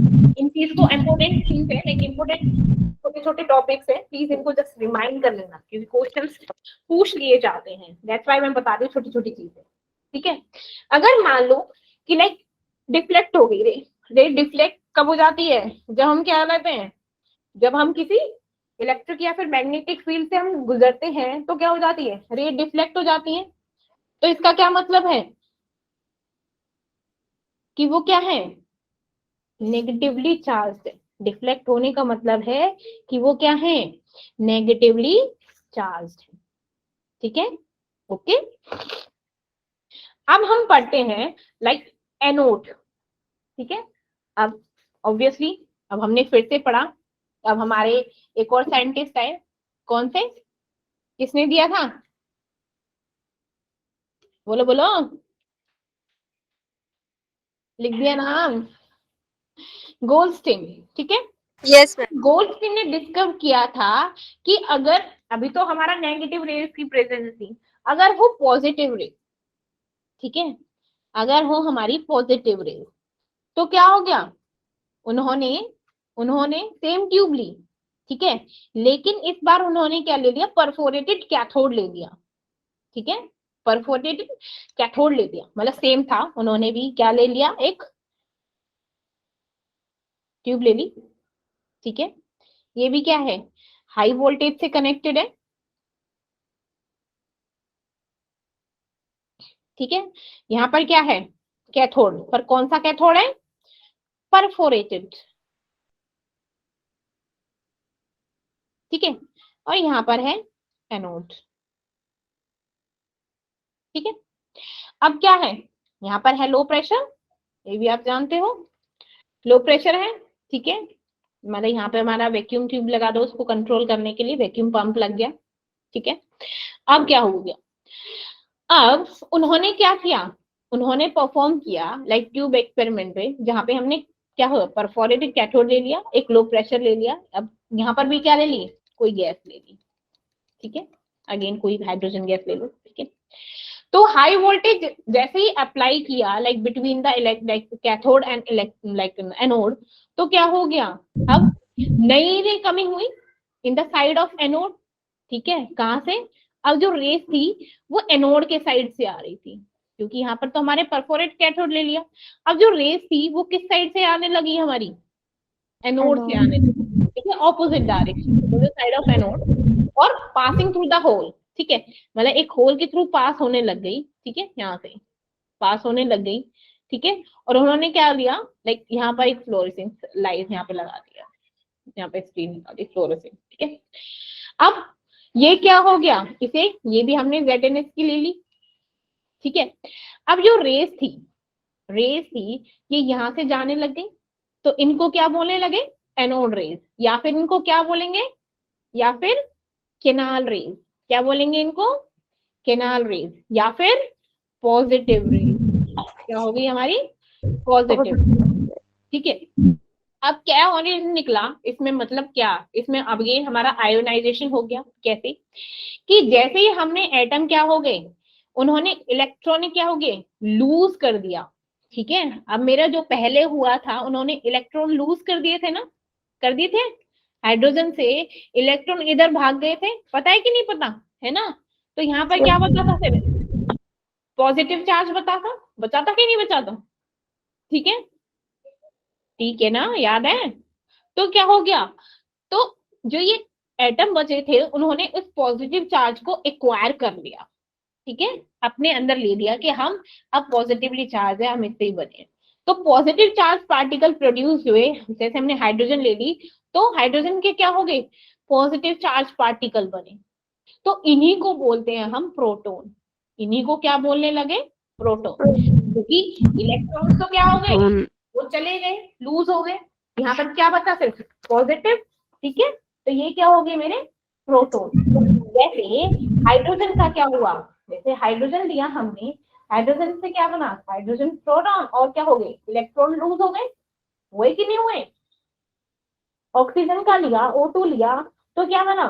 इन चीज को इम्पोर्टेंट चीज है, लेकिन इम्पोर्टेंट छोटे छोटे टॉपिक्स है, प्लीज इनको जस्ट रिमाइंड कर लेना, क्योंकि क्वेश्चंस पूछ लिए जाते हैं, दैट्स व्हाई मैं बता रही हूँ छोटी छोटी चीजें, ठीक है। अगर मान लो कि लाइक डिफ्लेक्ट हो गई रे डिफ्लेक्ट कब हो जाती है, जब हम क्या लेते हैं, जब हम किसी इलेक्ट्रिक या फिर मैग्नेटिक फील्ड से हम गुजरते हैं, तो क्या हो जाती है, रे डिफ्लेक्ट हो जाती है। तो इसका क्या मतलब है कि वो क्या है, नेगेटिवली चार्ज। डिफ्लेक्ट होने का मतलब है कि वो क्या है, नेगेटिवली चार्ज, ठीक है। ओके, अब हम पढ़ते हैं लाइक एनोड, ठीक है। अब ऑब्वियसली अब हमने फिर से पढ़ा, अब हमारे एक और साइंटिस्ट आए, कौन से, किसने दिया था, बोलो बोलो, लिख दिया नाम, गोल्डस्टीन, ठीक है। Yes ma'am. गोल्डस्टीन ने डिस्कवर किया था कि अगर, अभी तो हमारा नेगेटिव रेज की प्रेजेंस थी, अगर वो पॉजिटिव रे, ठीक है, अगर हो हमारी पॉजिटिव रेज, तो क्या हो गया, उन्होंने उन्होंने सेम ट्यूब ली, ठीक है, लेकिन इस बार उन्होंने क्या ले लिया, परफोरेटेड कैथोड ले लिया, ठीक है, परफोरेटेड कैथोड ले लिया, मतलब सेम था, उन्होंने भी क्या ले लिया, एक ट्यूब ले ली, ठीक है। ये भी क्या है, हाई वोल्टेज से कनेक्टेड है, ठीक है। यहाँ पर क्या है, कैथोड, पर कौन सा कैथोड है, परफोरेटेड, ठीक है, और यहाँ पर है एनोड, ठीक है। अब क्या है, यहाँ पर है लो प्रेशर, ये भी आप जानते हो, लो प्रेशर है, ठीक है, मतलब यहाँ पे हमारा वैक्यूम ट्यूब लगा दो उसको कंट्रोल करने के लिए, वैक्यूम पंप लग गया, ठीक है। अब क्या हो गया, अब उन्होंने क्या किया, उन्होंने परफॉर्म किया लाइक ट्यूब एक्सपेरिमेंट पे, जहाँ पे हमने क्या हुआ, परफोरेटेड कैथोड ले लिया, एक लो प्रेशर ले लिया, अब यहाँ पर भी क्या ले ली, कोई गैस ले ली, ठीक है, अगेन कोई हाइड्रोजन गैस ले लो, ठीक है। तो हाई वोल्टेज जैसे ही अप्लाई किया like between the like cathode and like anode, तो क्या हो गया, अब नई रे कमी हुई in the side of anode, ठीक है, कहां से, अब जो रेस थी वो एनोड के साइड से आ रही थी, क्योंकि यहाँ पर तो हमारे परफोरेट कैथोड ले लिया, अब जो रेस थी वो किस साइड से आने लगी, हमारी एनोड से आने लगी, ठीक है, opposite direction, side of anode, और पासिंग थ्रू द होल, ठीक है, मतलब एक होल के थ्रू पास होने लग गई, ठीक है, यहाँ से पास होने लग गई, ठीक है। और उन्होंने क्या लिया, लाइक यहाँ पर एक फ्लोरेसेंस लाइट यहाँ पे लगा दिया, यहाँ पे स्क्रीन लगा दी फ्लोरेसेंस, ठीक है। अब ये क्या हो गया, इसे ये भी हमने ZNS की ले ली, ठीक है। अब जो रेस थी ये यहाँ से जाने लग गई, तो इनको क्या बोलने लगे, एनोड रेज, या फिर इनको क्या बोलेंगे, या फिर केनाल रेज, क्या बोलेंगे इनको, केनाल रेज, या फिर पॉजिटिव रेज, क्या होगी हमारी, पॉजिटिव, ठीक है। अब क्या होने निकला इसमें, मतलब क्या, इसमें अब ये हमारा आयोनाइजेशन हो गया। कैसे कि जैसे ही हमने एटम क्या हो गए, उन्होंने इलेक्ट्रॉन क्या हो गए, लूज कर दिया, ठीक है। अब मेरा जो पहले हुआ था, उन्होंने इलेक्ट्रॉन लूज कर दिए थे ना, कर दिए थे, हाइड्रोजन से इलेक्ट्रॉन इधर भाग गए थे, पता है कि नहीं पता है ना। तो यहाँ पर क्या बचा था, सिर्फ पॉजिटिव चार्ज बचा था कि नहीं बचा था, ठीक है, ठीक है ना, याद है। तो क्या हो गया, तो जो ये एटम बचे थे, उन्होंने उस पॉजिटिव चार्ज को एक्वायर कर लिया, ठीक है, अपने अंदर ले लिया कि हम अब पॉजिटिवली चार्ज है, हम इससे ही बने। तो पॉजिटिव चार्ज पार्टिकल प्रोड्यूस हुए, जैसे हमने हाइड्रोजन ले ली, तो हाइड्रोजन के क्या हो गए, पॉजिटिव चार्ज पार्टिकल बने। तो इन्हीं को बोलते हैं हम प्रोटॉन, इन्हीं को क्या बोलने लगे, प्रोटॉन, क्योंकि इलेक्ट्रॉन तो क्या हो गए, वो चले गए, लूज हो गए, यहाँ पर क्या बचा, सिर्फ पॉजिटिव, ठीक है। तो ये क्या हो गए मेरे, प्रोटॉन। वैसे हाइड्रोजन का क्या हुआ, जैसे हाइड्रोजन लिया हमने, हाइड्रोजन से क्या बना, हाइड्रोजन प्रोटॉन, और क्या हो गए, इलेक्ट्रॉन लूज हो गए, हुए कि नहीं हुए। ऑक्सीजन का लिया, O2 लिया, तो क्या बना,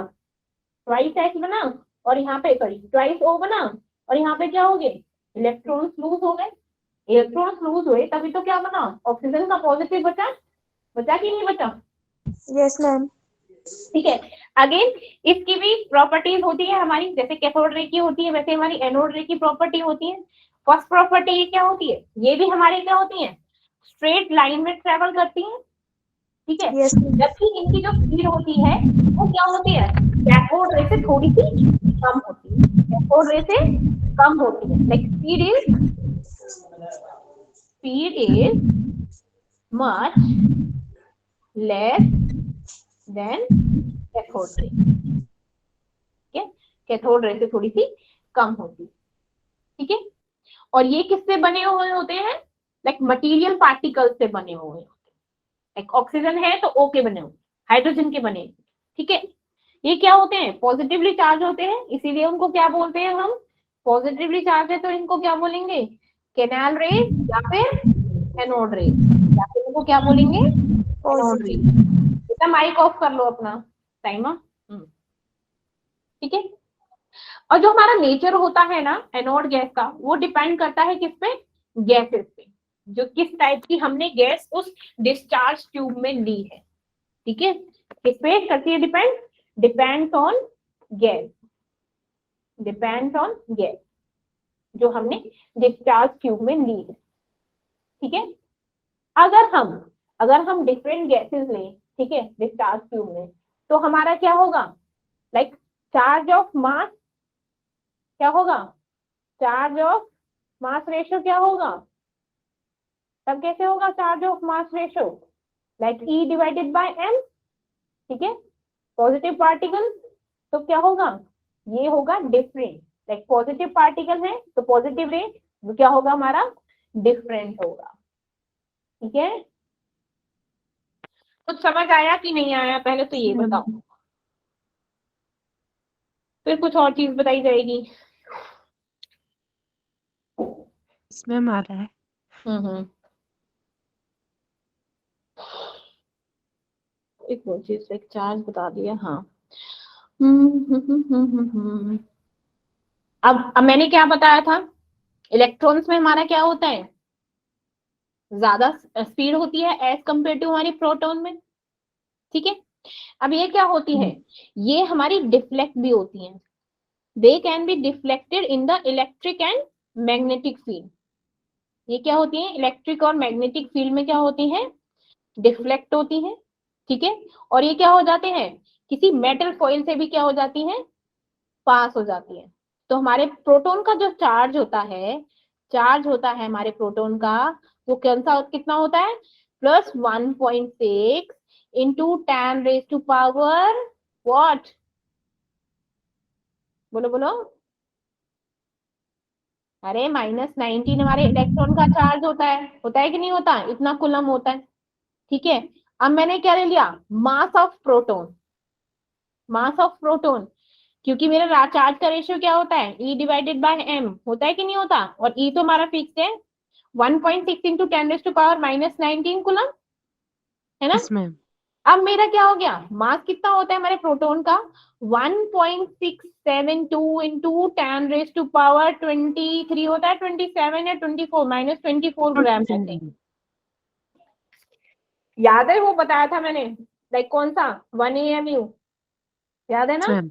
ट्वाइस H बना, और यहाँ पे सॉरी ट्वाइस O बना, और यहाँ पे क्या हो गए, इलेक्ट्रॉन्स लूज हो गए, इलेक्ट्रॉन्स लूज हुए, तभी तो क्या बना, ऑक्सीजन का पॉजिटिव बचा कि नहीं बचा। Yes ma'am. ठीक है। अगेन इसकी भी प्रॉपर्टीज होती है हमारी, जैसे कैथोड रे की होती है, वैसे हमारी एनोड रे की प्रॉपर्टी होती है। फर्स्ट प्रॉपर्टी ये क्या होती है, ये भी हमारे क्या होती है, स्ट्रेट लाइन में ट्रेवल करती है, ठीक है। Yes, ma'am. जबकि इनकी जो स्पीड होती है वो क्या होती है, कैथोड रे से थोड़ी सी कम होती है, कैथोड रे से कम होती है, like speed is much less than cathode ray, ठीक है, कैथोड रे से थोड़ी सी कम होती है, ठीक है। और ये किससे बने हुए होते हैं, लाइक मटेरियल पार्टिकल्स से बने हुए होते हैं, लाइक ऑक्सीजन है तो O के बने हुए, हाइड्रोजन के बने, ठीक है। ये क्या होते हैं, पॉजिटिवली चार्ज होते हैं, इसीलिए उनको क्या बोलते हैं हम, पॉजिटिवली चार्ज है तो इनको क्या बोलेंगे, केनाल रे, या फिर एनोड रे, या फिर इनको क्या बोलेंगे, एनोड रे। बेटा माइक ऑफ कर लो अपना, टाइमर, ठीक है। और जो हमारा नेचर होता है ना एनोड गैस का, वो डिपेंड करता है किस पे, गैसेस पे, जो किस टाइप की हमने गैस उस डिस्चार्ज ट्यूब में ली है, ठीक है। किस पे करती है depend, depends on gas, depends on gas जो हमने डिस्चार्ज ट्यूब में ली है, ठीक है। अगर हम डिफरेंट गैसेस लें, ठीक है, डिस्चार्ज ट्यूब में, तो हमारा क्या होगा, लाइक चार्ज ऑफ मास क्या होगा, चार्ज ऑफ मास रेशियो क्या होगा, तब कैसे होगा charge of mass ratio, like E divided by M, ठीक है। पॉजिटिव पार्टिकल तो क्या होगा, ये होगा डिफरेंट, लाइक पॉजिटिव पार्टिकल है तो पॉजिटिव रे क्या होगा हमारा, डिफरेंट होगा, ठीक है। कुछ समझ आया कि नहीं आया, पहले तो ये बताओ, फिर कुछ और चीज बताई जाएगी। इसमें आ रहा है। एक और चीज, एक चार्ज बता दिया, हाँ। अब मैंने क्या बताया था, इलेक्ट्रॉन्स में हमारा क्या होता है, ज्यादा स्पीड होती है एज कम्पेयर टू हमारी प्रोटॉन में, ठीक है। अब ये क्या होती है, ये हमारी डिफ्लेक्ट भी होती हैं, they can be deflected in the electric and magnetic field. ये क्या होती है, इलेक्ट्रिक और मैग्नेटिक फील्ड में क्या होती है, डिफ्लेक्ट होती है, ठीक है। और ये क्या हो जाते हैं, किसी मेटल फॉइल से भी क्या हो जाती है, पास हो जाती है। तो हमारे प्रोटॉन का जो चार्ज होता है, चार्ज होता है हमारे प्रोटॉन का वो कौन सा कितना होता है, plus 1.6 into 10 raise to power what, बोलो बोलो, अरे -19 हमारे इलेक्ट्रॉन का चार्ज होता है कि नहीं होता, इतना कूलम होता है। ठीक है, अब मैंने क्या ले लिया, mass of proton, mass of proton, क्योंकि मेरा चार्ज का रेशियो क्या होता है, E डिवाइडेड बाय M होता है कि नहीं होता, और E तो हमारा फिक्स है 1.6 into 10 raise to power -19 coulomb, है ना। Yes ma'am. अब मेरा क्या हो गया, मास कितना होता है हमारे प्रोटॉन का, 1.672 इंटू 10 रेज टू पावर 23 होता है, 27 या 24 -24 ग्राम ऐसे, याद है वो बताया था मैंने, लाइक कौन सा 1 AMU, याद है ना, मैम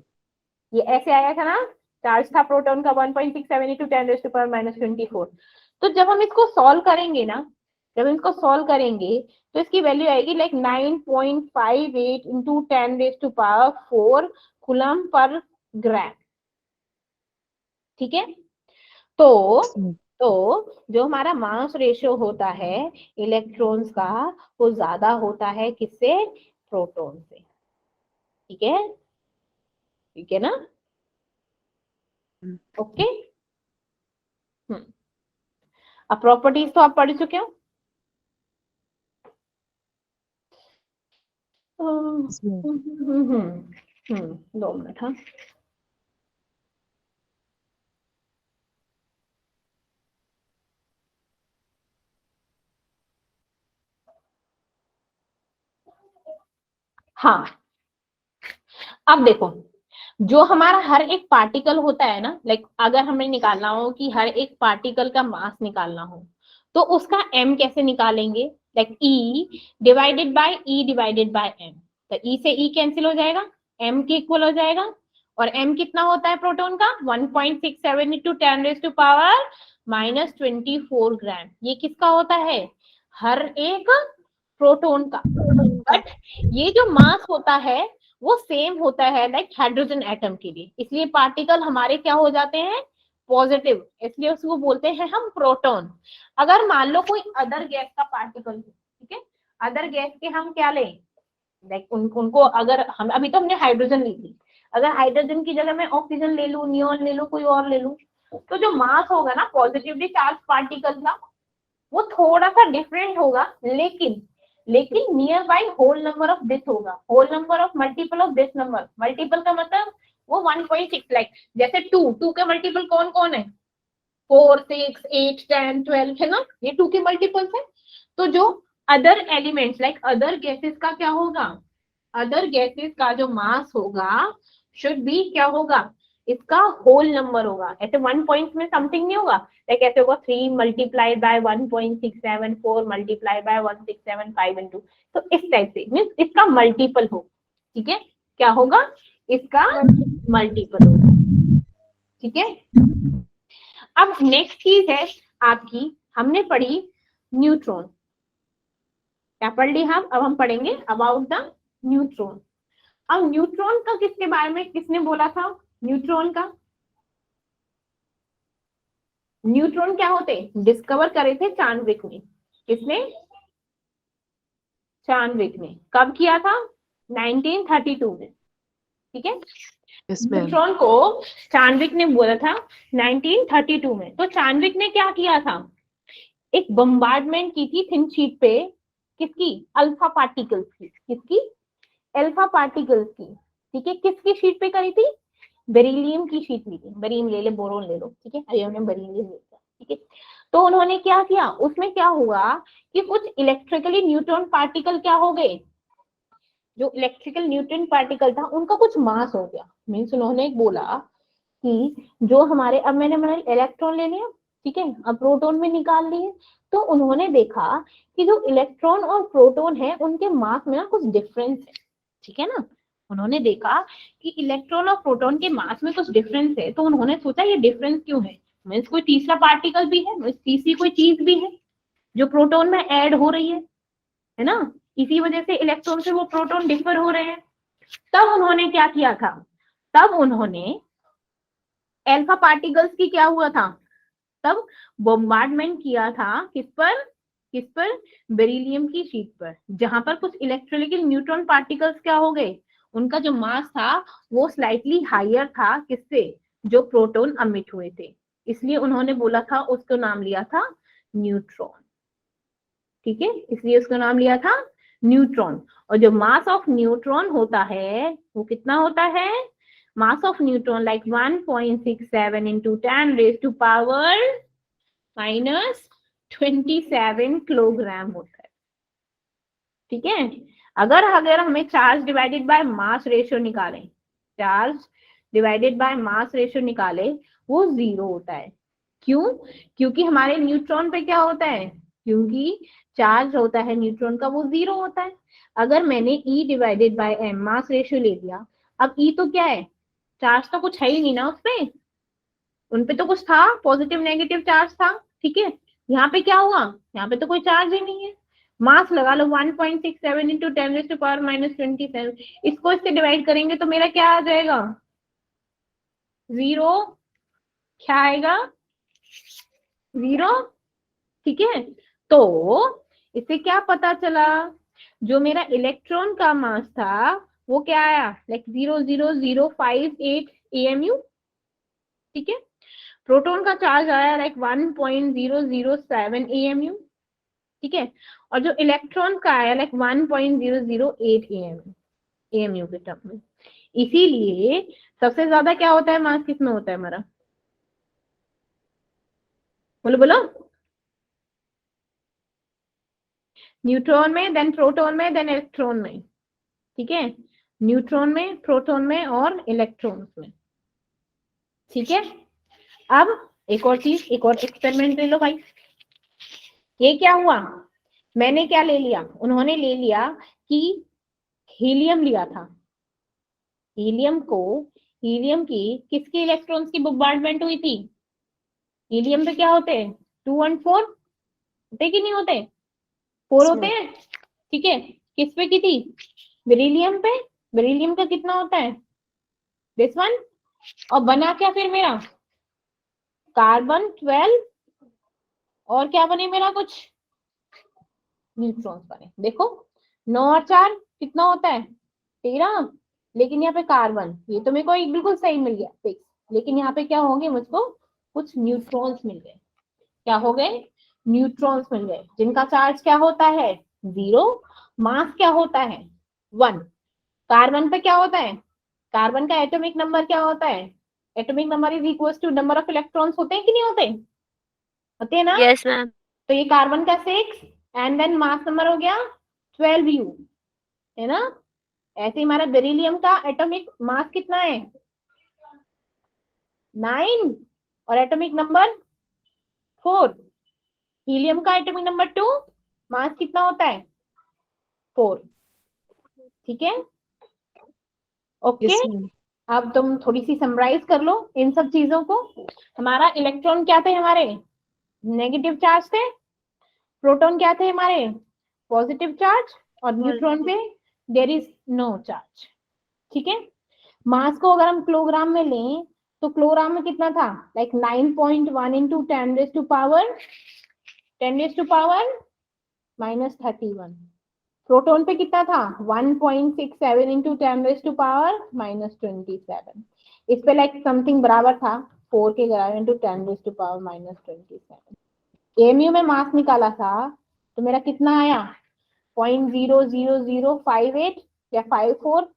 ये ऐसे आया था ना, चार्ज था प्रोटॉन का 1.67 इंटू 10 रेज टू पावर -24। तो जब हम इसको सॉल्व करेंगे ना, जब इसको सॉल्व करेंगे तो इसकी वैल्यू आएगी like 9.58 into 10 raise to power 4 coulomb per gram. ठीक है, तो जो हमारा मास रेशियो होता है इलेक्ट्रॉन्स का वो ज्यादा होता है किससे, प्रोटॉन से। ठीक है, ठीक है ना, ओके। अब प्रॉपर्टीज तो आप पढ़ चुके हो। Yes ma'am. 2 मिनट, हाँ। हाँ, अब देखो, जो हमारा हर एक पार्टिकल होता है ना, लाइक अगर हमें निकालना हो कि हर एक पार्टिकल का मास निकालना हो तो उसका m कैसे निकालेंगे, like E divided by E divided by m, तो E से E कैंसिल हो जाएगा, m के इक्वल हो जाएगा, और m कितना होता है प्रोटॉन का 1.67 इंटू 10 रेज टू पावर -24 ग्राम, ये किसका होता है, हर एक प्रोटॉन का। बट ये जो मास होता है वो सेम होता है लाइक हाइड्रोजन एटम के लिए, इसलिए पार्टिकल हमारे क्या हो जाते हैं, पॉजिटिव, इसलिए उसको बोलते हैं हम प्रोटॉन। अगर मान लो कोई अदर गैस का पार्टिकल है, ठीक है, अदर गैस के हम क्या लें, लाइक उनको अगर हम अभी तो हमने हाइड्रोजन ली थी, अगर हाइड्रोजन की जगह मैं ऑक्सीजन ले लूं, नियोन ले लूं, कोई और ले लूं, तो जो मास होगा ना पॉजिटिवली चार्ज पार्टिकल का वो थोड़ा सा डिफरेंट होगा, लेकिन near by whole number of this होगा, whole number of multiple of this number, multiple का मतलब वो 1.6, लाइक जैसे 2 के मल्टीपल कौन कौन है, 4 6 8 10 12 है ना, ये 2 के मल्टीपल्स है। तो जो other elements like other gases का क्या होगा, अदर गैसेस का जो मास होगा शुड बी क्या होगा, इसका होल नंबर होगा, ऐसे 1 पॉइंट में समथिंग नहीं होगा, लाइक ऐसे होगा 3 multiplied by 1.67 4 multiplied by 1675 into, तो इस टाइप से मीन्स इसका मल्टीपल हो। ठीक है, क्या होगा, इसका मल्टीपल होगा। ठीक है, अब नेक्स्ट चीज है आपकी, हमने पढ़ी न्यूट्रॉन, क्या पढ़ ली हम, अब हम पढ़ेंगे अबाउट द न्यूट्रॉन। अब न्यूट्रॉन का किसके बारे में किसने बोला था, न्यूट्रॉन का, न्यूट्रॉन क्या होते डिस्कवर करे थे चार्विक ने, किसने, चार्विक ने, कब किया था 1932 में। ठीक है, यस मैम। न्यूट्रॉन को चार्विक ने बोला था 1932 में। तो चार्विक ने क्या किया था, एक बम्बार्डमेंट की थी थिन शीट पे, किसकी, अल्फा पार्टिकल्स की, किसकी, अल्फा पार्टिकल्स की। ठीक है, किसकी शीट पे करी थी, बेरिलियम की शीट ली थी, बेरियम ले ले, बोरोन ले लो, ठीक है, अभी हमने बेरिलियम ले लिया। ठीक है, तो उन्होंने क्या किया, उसमें क्या हुआ कि कुछ इलेक्ट्रिकली न्यूट्रॉन पार्टिकल क्या हो गए, जो इलेक्ट्रिकल न्यूट्रॉन पार्टिकल था उनका कुछ मास हो गया, मीन्स उन्होंने बोला कि जो हमारे, अब मैंने इलेक्ट्रॉन ले लिया, ठीक है, अब प्रोटॉन में निकाल लिए, तो उन्होंने देखा कि जो इलेक्ट्रॉन और प्रोटॉन है उनके मास में ना कुछ डिफरेंस है। ठीक है ना, उन्होंने देखा कि इलेक्ट्रॉन और प्रोटॉन के मास में कुछ डिफरेंस है, तो उन्होंने सोचा ये डिफरेंस क्यों है, मीन्स कोई तीसरा पार्टिकल भी है, तीसरी कोई चीज भी है जो प्रोटॉन में ऐड हो रही है ना, इसी वजह से इलेक्ट्रॉन से वो प्रोटॉन डिफर हो रहे हैं। तब उन्होंने क्या किया था, तब उन्होंने अल्फा पार्टिकल्स की क्या हुआ था, तब बॉम्बार्डमेंट किया था किस पर बेरिलियम की शीट पर, जहां पर कुछ इलेक्ट्रोलिटिक न्यूट्रॉन पार्टिकल्स क्या हो गए, उनका जो मास था वो स्लाइटली हायर था किससे, जो प्रोटॉन अमिट हुए थे, इसलिए उन्होंने बोला था, उसको नाम लिया था न्यूट्रॉन। ठीक है, इसलिए उसका नाम लिया था न्यूट्रॉन। और जो मास ऑफ न्यूट्रॉन होता है वो कितना होता है, mass of neutron like 1.67 into 10 raised to power -27 kilogram होता है। ठीक है, अगर अगर हमें charge divided by mass ratio निकालें, charge divided by mass ratio निकाले, वो 0 होता है। क्यों? क्योंकि हमारे न्यूट्रॉन पे क्या होता है, क्योंकि चार्ज होता है न्यूट्रॉन का वो 0 होता है। अगर मैंने E divided by M mass ratio ले लिया, अब E तो क्या है, चार्ज तो कुछ है ही नहीं ना उसपे, उनपे तो कुछ था, पॉजिटिव नेगेटिव चार्ज था। ठीक है, यहाँ पे क्या हुआ, यहाँ पे तो कोई चार्ज ही नहीं है। मास लगा लो 1.67 into 10 raised to power -27, इसको इससे डिवाइड करेंगे तो मेरा क्या आ जाएगा, 0। क्या आएगा, 0। ठीक है, तो इससे क्या पता चला, जो मेरा इलेक्ट्रॉन का मास था वो क्या आया, लाइक 0.0058 AMU। ठीक है, प्रोटॉन का चार्ज आया लाइक 1.007 AMU। ठीक है, और जो इलेक्ट्रॉन का आया लाइक 1.008 AMU के टर्म में। इसीलिए सबसे ज्यादा क्या होता है, मास किसमें होता है हमारा, बोलो बोलो, न्यूट्रॉन में, देन प्रोटॉन में, देन इलेक्ट्रॉन में। ठीक है, न्यूट्रॉन में, प्रोटॉन में और इलेक्ट्रॉन्स में। ठीक है, अब एक और चीज, एक और एक्सपेरिमेंट ले लो भाई। ये क्या हुआ, मैंने क्या ले लिया, उन्होंने ले लिया कि हीलियम लिया था, हीलियम को, हीलियम की किसके इलेक्ट्रॉन्स की बॉम्बार्डमेंट हुई थी, हीलियम पे क्या होते हैं 2 और 4 होते कि नहीं होते, 4 होते हैं। ठीक है, किस पे की थी, बेरिलियम पे, बेरिलियम का कितना होता है, दिस वन। और बना क्या फिर मेरा, कार्बन 12 और क्या बने मेरा, कुछ न्यूट्रॉन्स बने। देखो 9 और 4 कितना होता है, 13, लेकिन यहाँ पे कार्बन, ये तो मेरे को एक बिल्कुल सही मिल गया 6, लेकिन यहाँ पे क्या होंगे, मुझको कुछ न्यूट्रॉन्स मिल गए। क्या हो गए, न्यूट्रॉन्स मिल गए, जिनका चार्ज क्या होता है 0, मास क्या होता है 1। कार्बन पे क्या होता है, कार्बन का एटॉमिक नंबर क्या होता है, atomic number is equal to number of electrons, होते हैं कि नहीं होते, होते हैं ना। Yes ma'am. तो ये कार्बन का 6 एंड देन मास नंबर हो गया 12U, है ना। ऐसे ही हमारा बेरिलियम का एटॉमिक मास कितना है 9 और एटॉमिक नंबर 4। हीलियम का एटॉमिक नंबर 2, मास कितना होता है 4। ठीक है, ओके। Yes ma'am. अब तुम थोड़ी सी समराइज कर लो इन सब चीजों को। हमारा इलेक्ट्रॉन क्या थे, हमारे नेगेटिव चार्ज थे, प्रोटॉन क्या थे हमारे पॉजिटिव चार्ज, और न्यूट्रॉन पे देयर इज नो चार्ज। ठीक है, मास को अगर हम किलोग्राम में लें तो किलोग्राम में कितना था, like 9.1 into 10 raised to power -31। Proton पे कितना था 1.67 into 10 raised to power -27। इस पे लाइक समथिंग बराबर था 4 के बराबर into 10 raised to power -27। MU में मास निकाला था तो मेरा कितना आया 0.00058 या 54,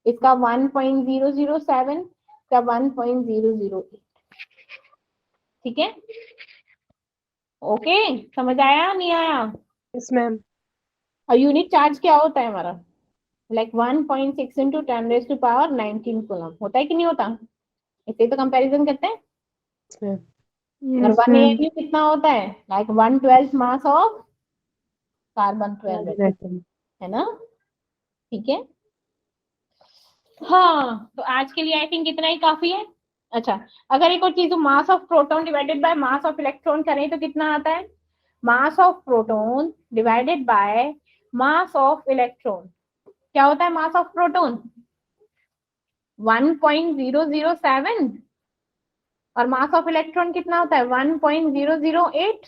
इसका 1.007 का 1.008। ठीक है, ओके, समझ आया नहीं आया। Yes ma'am. और यूनिट चार्ज क्या होता है हमारा, like 1.6 into 10 raised to power 19 coulomb, होता है कि नहीं होता, इससे तो कंपैरिजन करते हैं। Yes ma'am. और Yes, 1 ma'am. AMU कितना होता है, लाइक 1/12 मास ऑफ कार्बन 12, है ना। ठीक है, हाँ, तो आज के लिए आई थिंक इतना ही काफी है। अच्छा, अगर एक और चीज, mass of proton divided by mass of electron करें तो कितना आता है, mass of proton divided by mass of electron, क्या होता है मास ऑफ प्रोटॉन 1.007, और मास ऑफ इलेक्ट्रॉन कितना होता है 1.008,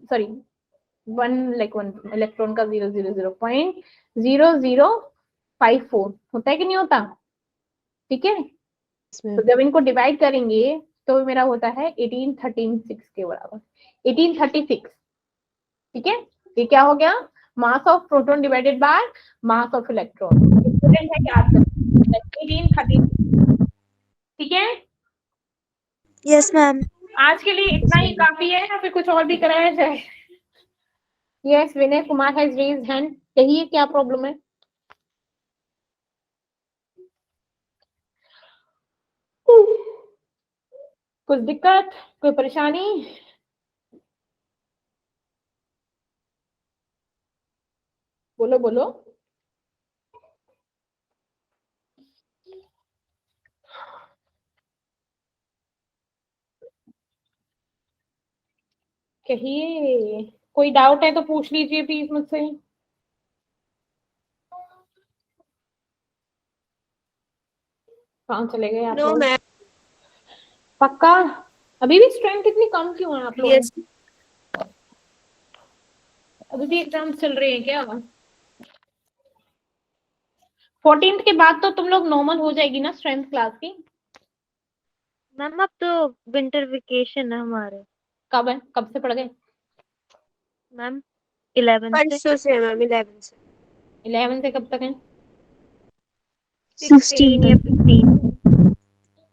सॉरी 1 इलेक्ट्रॉन का 0.0054 होता है कि नहीं होता? ठीक है, इसमें तो जब इनको डिवाइड करेंगे तो मेरा होता है 1836 के बराबर, 1836। ठीक है, ये क्या हो गया? Mass of proton divided by mass of electron. Student है याद करें 1836। ठीक है, Yes, ma'am. आज के लिए इतना ही काफी है या फिर कुछ और भी कराया जाए? Yes, Vinay Kumar has raised hand. कहिए क्या प्रॉब्लम है? कुछ दिक्कत, कोई परेशानी? बोलो बोलो। कहिए, कोई डाउट है तो पूछ लीजिए प्लीज मुझसे। कहाँ चले गए आप नो लोग? मैम। पक्का? अभी भी स्ट्रेंथ इतनी कम क्यों है आप लोगों यस। की? अभी भी एग्जाम चल रहे हैं क्या? 14th के बाद तो तुम लोग नॉर्मल हो जाएगी ना स्ट्रेंथ क्लास की? मैम अब तो विंटर वेकेशन है हमारे। कब है, कब से पढ़ गए? मैम 11 से। परसों से मैम 11 से 11 से कब तक है? 16 या 15।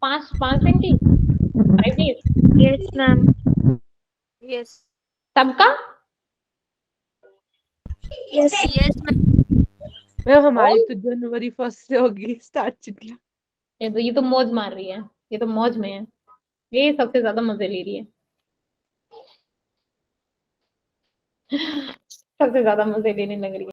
5 दिन की, 5 डेज यस मैम। यस। सबका? Yes. Yes ma'am. मैम हमारी तो जनवरी 1 से होगी स्टार्ट छुट्टियां। ये तो मौज मार रही है, ये तो मौज में है, ये सबसे ज्यादा मजे ले रही है, सबसे ज्यादा मजे लेने लग रही है।